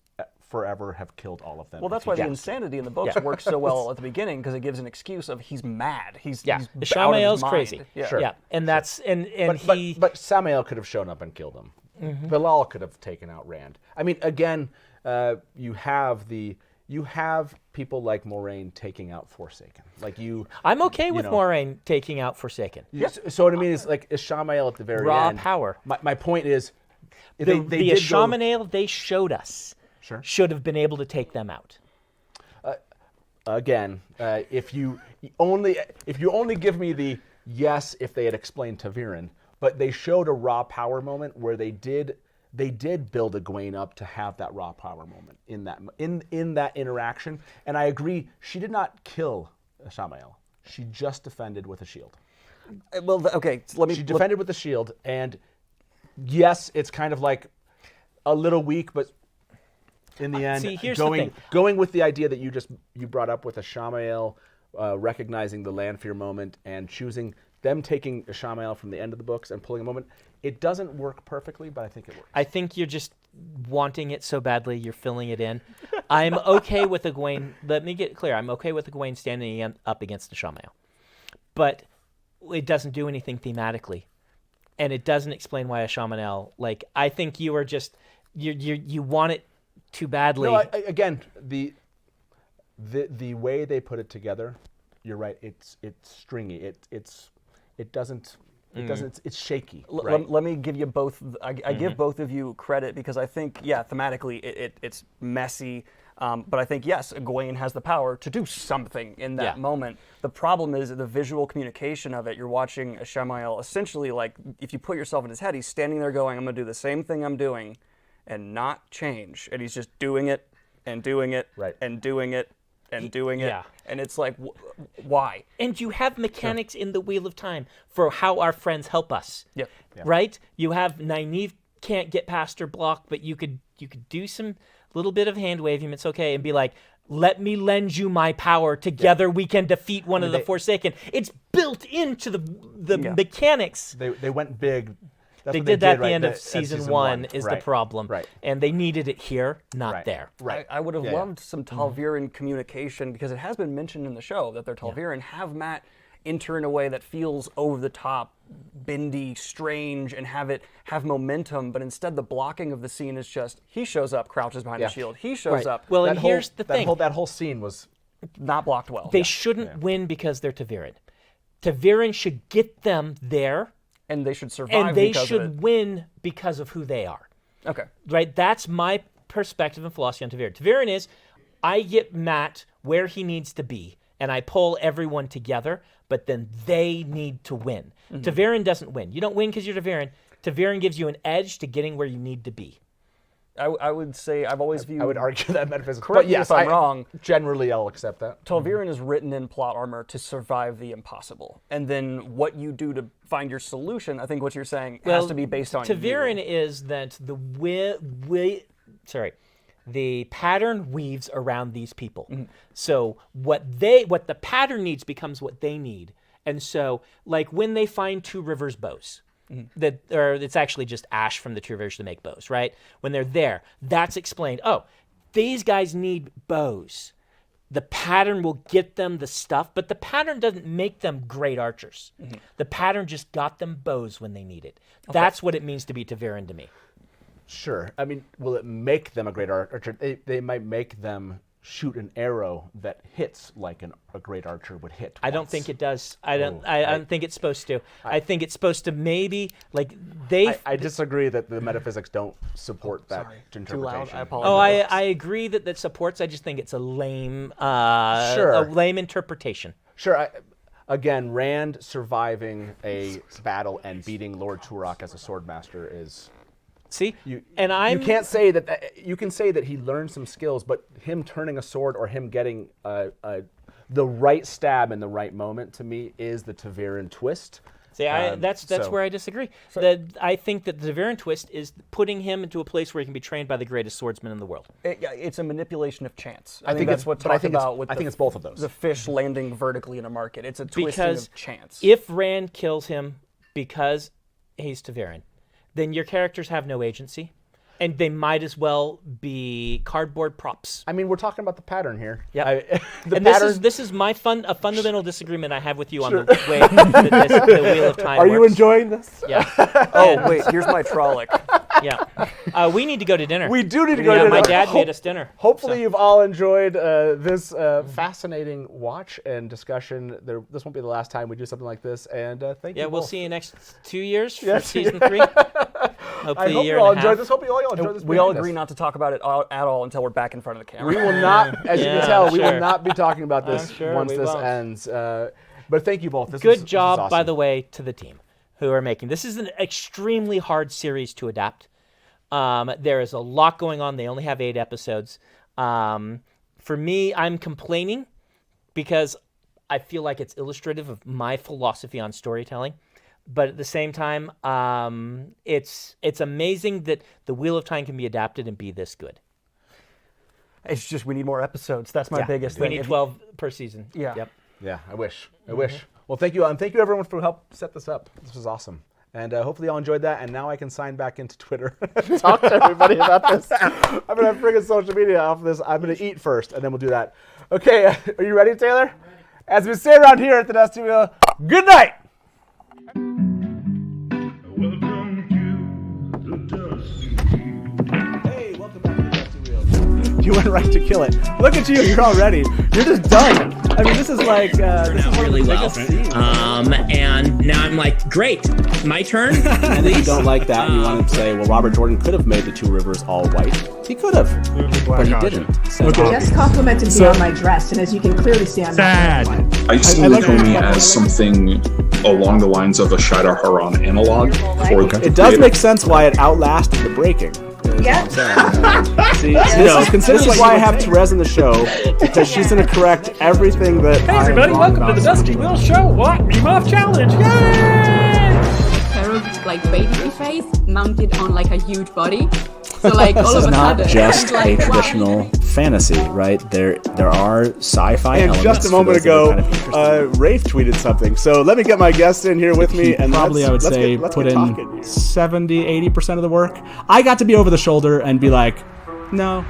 forever, have killed all of them. Well, if that's he why the wanted to. insanity in the books works so well at the beginning, because it gives an excuse of he's mad. He's Yeah. he's out of his Ishamael's mind. crazy. Yeah. Sure. Yeah. And that's and But Samael could have shown up and killed him. Bilal could have taken out Rand. I mean, again, you have people like Moraine taking out Forsaken. Like you. I'm okay with know. Moraine taking out Forsaken. So what I mean is like Ishamael at the very Raw end. power. My point is, The they did go- Ishamael they showed us Sure. should have been able to take them out. Again, if you only give me the yes if they had explained ta'veren, but they showed a raw power moment where they did build Egwene up to have that raw power moment in that interaction, and I agree she did not kill Ishamael. She just defended with a shield. Well, okay. So let me. She defended with the shield, and yes, it's kind of like a little weak, but in the end, See, here's the thing. going with the idea that you brought up with Ishamael recognizing the Lanfear moment and choosing them taking Ishamael from the end of the books and pulling a moment, it doesn't work perfectly, but I think it works. I think you're just wanting it so badly, you're filling it in. I'm okay with Egwene. Let me get clear. I'm okay with Egwene standing up against Ishamael. But it doesn't do anything thematically. And it doesn't explain why Ishamael, like, I think you are just, you want it too badly. No, again, the way they put it together, you're right. It's stringy. It's shaky. Right? Let me give you both. I give both of you credit because I think, thematically it's messy. But I think, yes, Egwene has the power to do something in that moment. The problem is the visual communication of it. You're watching Ishamael essentially like, if you put yourself in his head, he's standing there going, I'm going to do the same thing I'm doing and not change. And he's just doing it and doing it and doing it and doing it. And it's like, why? And you have mechanics in the Wheel of Time for how our friends help us. Yep. Right? You have Nynaeve can't get past her block, but you could do some little bit of hand waving. It's okay, and be like, let me lend you my power. Together we can defeat one of the Forsaken. It's built into the mechanics. They went big. That's They what did that at right, the end of at season one is the problem. Right. And they needed it here, not there. Right. I would have loved some Tal'Viren communication because it has been mentioned in the show that they're Tal'Viren. Have Matt enter in a way that feels over the top, bendy, strange, and have momentum. But instead, the blocking of the scene is just he shows up, crouches behind the shield. He shows up. Well, and here's the thing. That whole scene was not blocked well. They shouldn't win because they're Ta'veren. Ta'veren should get them there. And they should survive and they because should of it. win because of who they are. Okay. Right? That's my perspective and philosophy on Ta'veren. Ta'veren is, I get Matt where he needs to be, and I pull everyone together, but then they need to win. Ta'veren doesn't win. You don't win because you're Ta'veren. Ta'veren gives you an edge to getting where you need to be. I would say I've always viewed. I would argue that metaphysics. Correct But me yes, if I'm wrong. Generally, I'll accept that. Tal'Viren is written in plot armor to survive the impossible, and then what you do to find your solution. I think what you're saying has to be based on Ta'veren you. is that the pattern weaves around these people. So what the pattern needs becomes what they need. And so, like when they find Two Rivers bows, or it's actually just ash from the Two Rivers to make bows, right? When they're there, that's explained. Oh, these guys need bows. The pattern will get them the stuff, but the pattern doesn't make them great archers. Mm-hmm. The pattern just got them bows when they need it. Okay. That's what it means to be ta'veren to me. Sure. I mean, will it make them a great archer? They might make them shoot an arrow that hits like a great archer would hit. I don't think it does. I don't think it's supposed to. I think it's supposed to maybe like they. I disagree that the metaphysics don't support that interpretation. Too loud. I apologize. I agree that supports. I just think it's a lame, a lame interpretation. Sure. Again, Rand surviving a battle and beating Lord Turok as a swordmaster is. See, you can't say that. You can say that he learned some skills, but him turning a sword or him getting the right stab in the right moment to me is the ta'veren twist. See, that's where I disagree. I think that the ta'veren twist is putting him into a place where he can be trained by the greatest swordsman in the world. It's a manipulation of chance. I think that's what talked about. I think it's both of those. The fish landing vertically in a market. It's a twisting of chance. If Rand kills him because he's ta'veren, then your characters have no agency, and they might as well be cardboard props. I mean, we're talking about the pattern here. Yeah, this is a fundamental disagreement I have with you on the way the Wheel of Time Are works. you enjoying this? Yeah. Oh, wait, here's my Trolloc. Yeah. We need to go to dinner. We do need to go to dinner. My dad made us dinner. Hopefully you've all enjoyed this fascinating watch and discussion. This won't be the last time we do something like this, and thank you. Yeah, we'll both. see you next 2 years for season 3. Hopefully I hope you all enjoyed this. Hope you all enjoyed this. We all agree not to talk about it at all until we're back in front of the camera. We will not, as you can tell, we will not be talking about this once this won't. ends. But thank you both. Good job, awesome. by the way, to the team who are making this. Is an extremely hard series to adapt. There is a lot going on. They only have 8 episodes. For me, I'm complaining because I feel like it's illustrative of my philosophy on storytelling. But at the same time, it's amazing that the Wheel of Time can be adapted and be this good. It's just we need more episodes. That's my biggest thing. We need 12 per season. Yeah. Yep. Yeah, I wish. Well, thank you. Thank you, everyone, for help set this up. This was awesome. And hopefully y'all enjoyed that. And now I can sign back into Twitter and talk to everybody about this. I'm going to have friggin' social media off of this. I'm going to eat first, and then we'll do that. Okay, are you ready, Taylor? I'm ready. As we say around here at the Dusty Wheel, good night. Welcome to the Dusty Wheel. Hey, welcome back to the Dusty Wheel. You went right to kill it. Look at you, you're all ready. You're just done. I mean, this is like, this is really well. And now I'm like, great, my turn. And if you don't like that and you want to say, well, Robert Jordan could have made the 2 rivers all white. He could have, but he didn't. So Just complimented me on my dress, and as you can clearly see, I'm not wearing one. I see Lukomi as something along the lines of a Shadar Haran analog. It does make sense why it outlasted the breaking. Yeah. This is why I have Therese in the show, because she's going to correct everything that Hey everybody, welcome to the Dusty Wheel Show. What? Meme-Off Challenge. Yay! Curved, like baby face mounted on like a huge body. So like all of a sudden, This is not just like, a traditional fantasy, right? There are sci-fi And elements. just a moment for those that ago, are kind of Rafe tweeted something. So let me get my guest in here with me. And probably, I would say, put in 70, 80% of the work. I got to be over the shoulder and be like, no,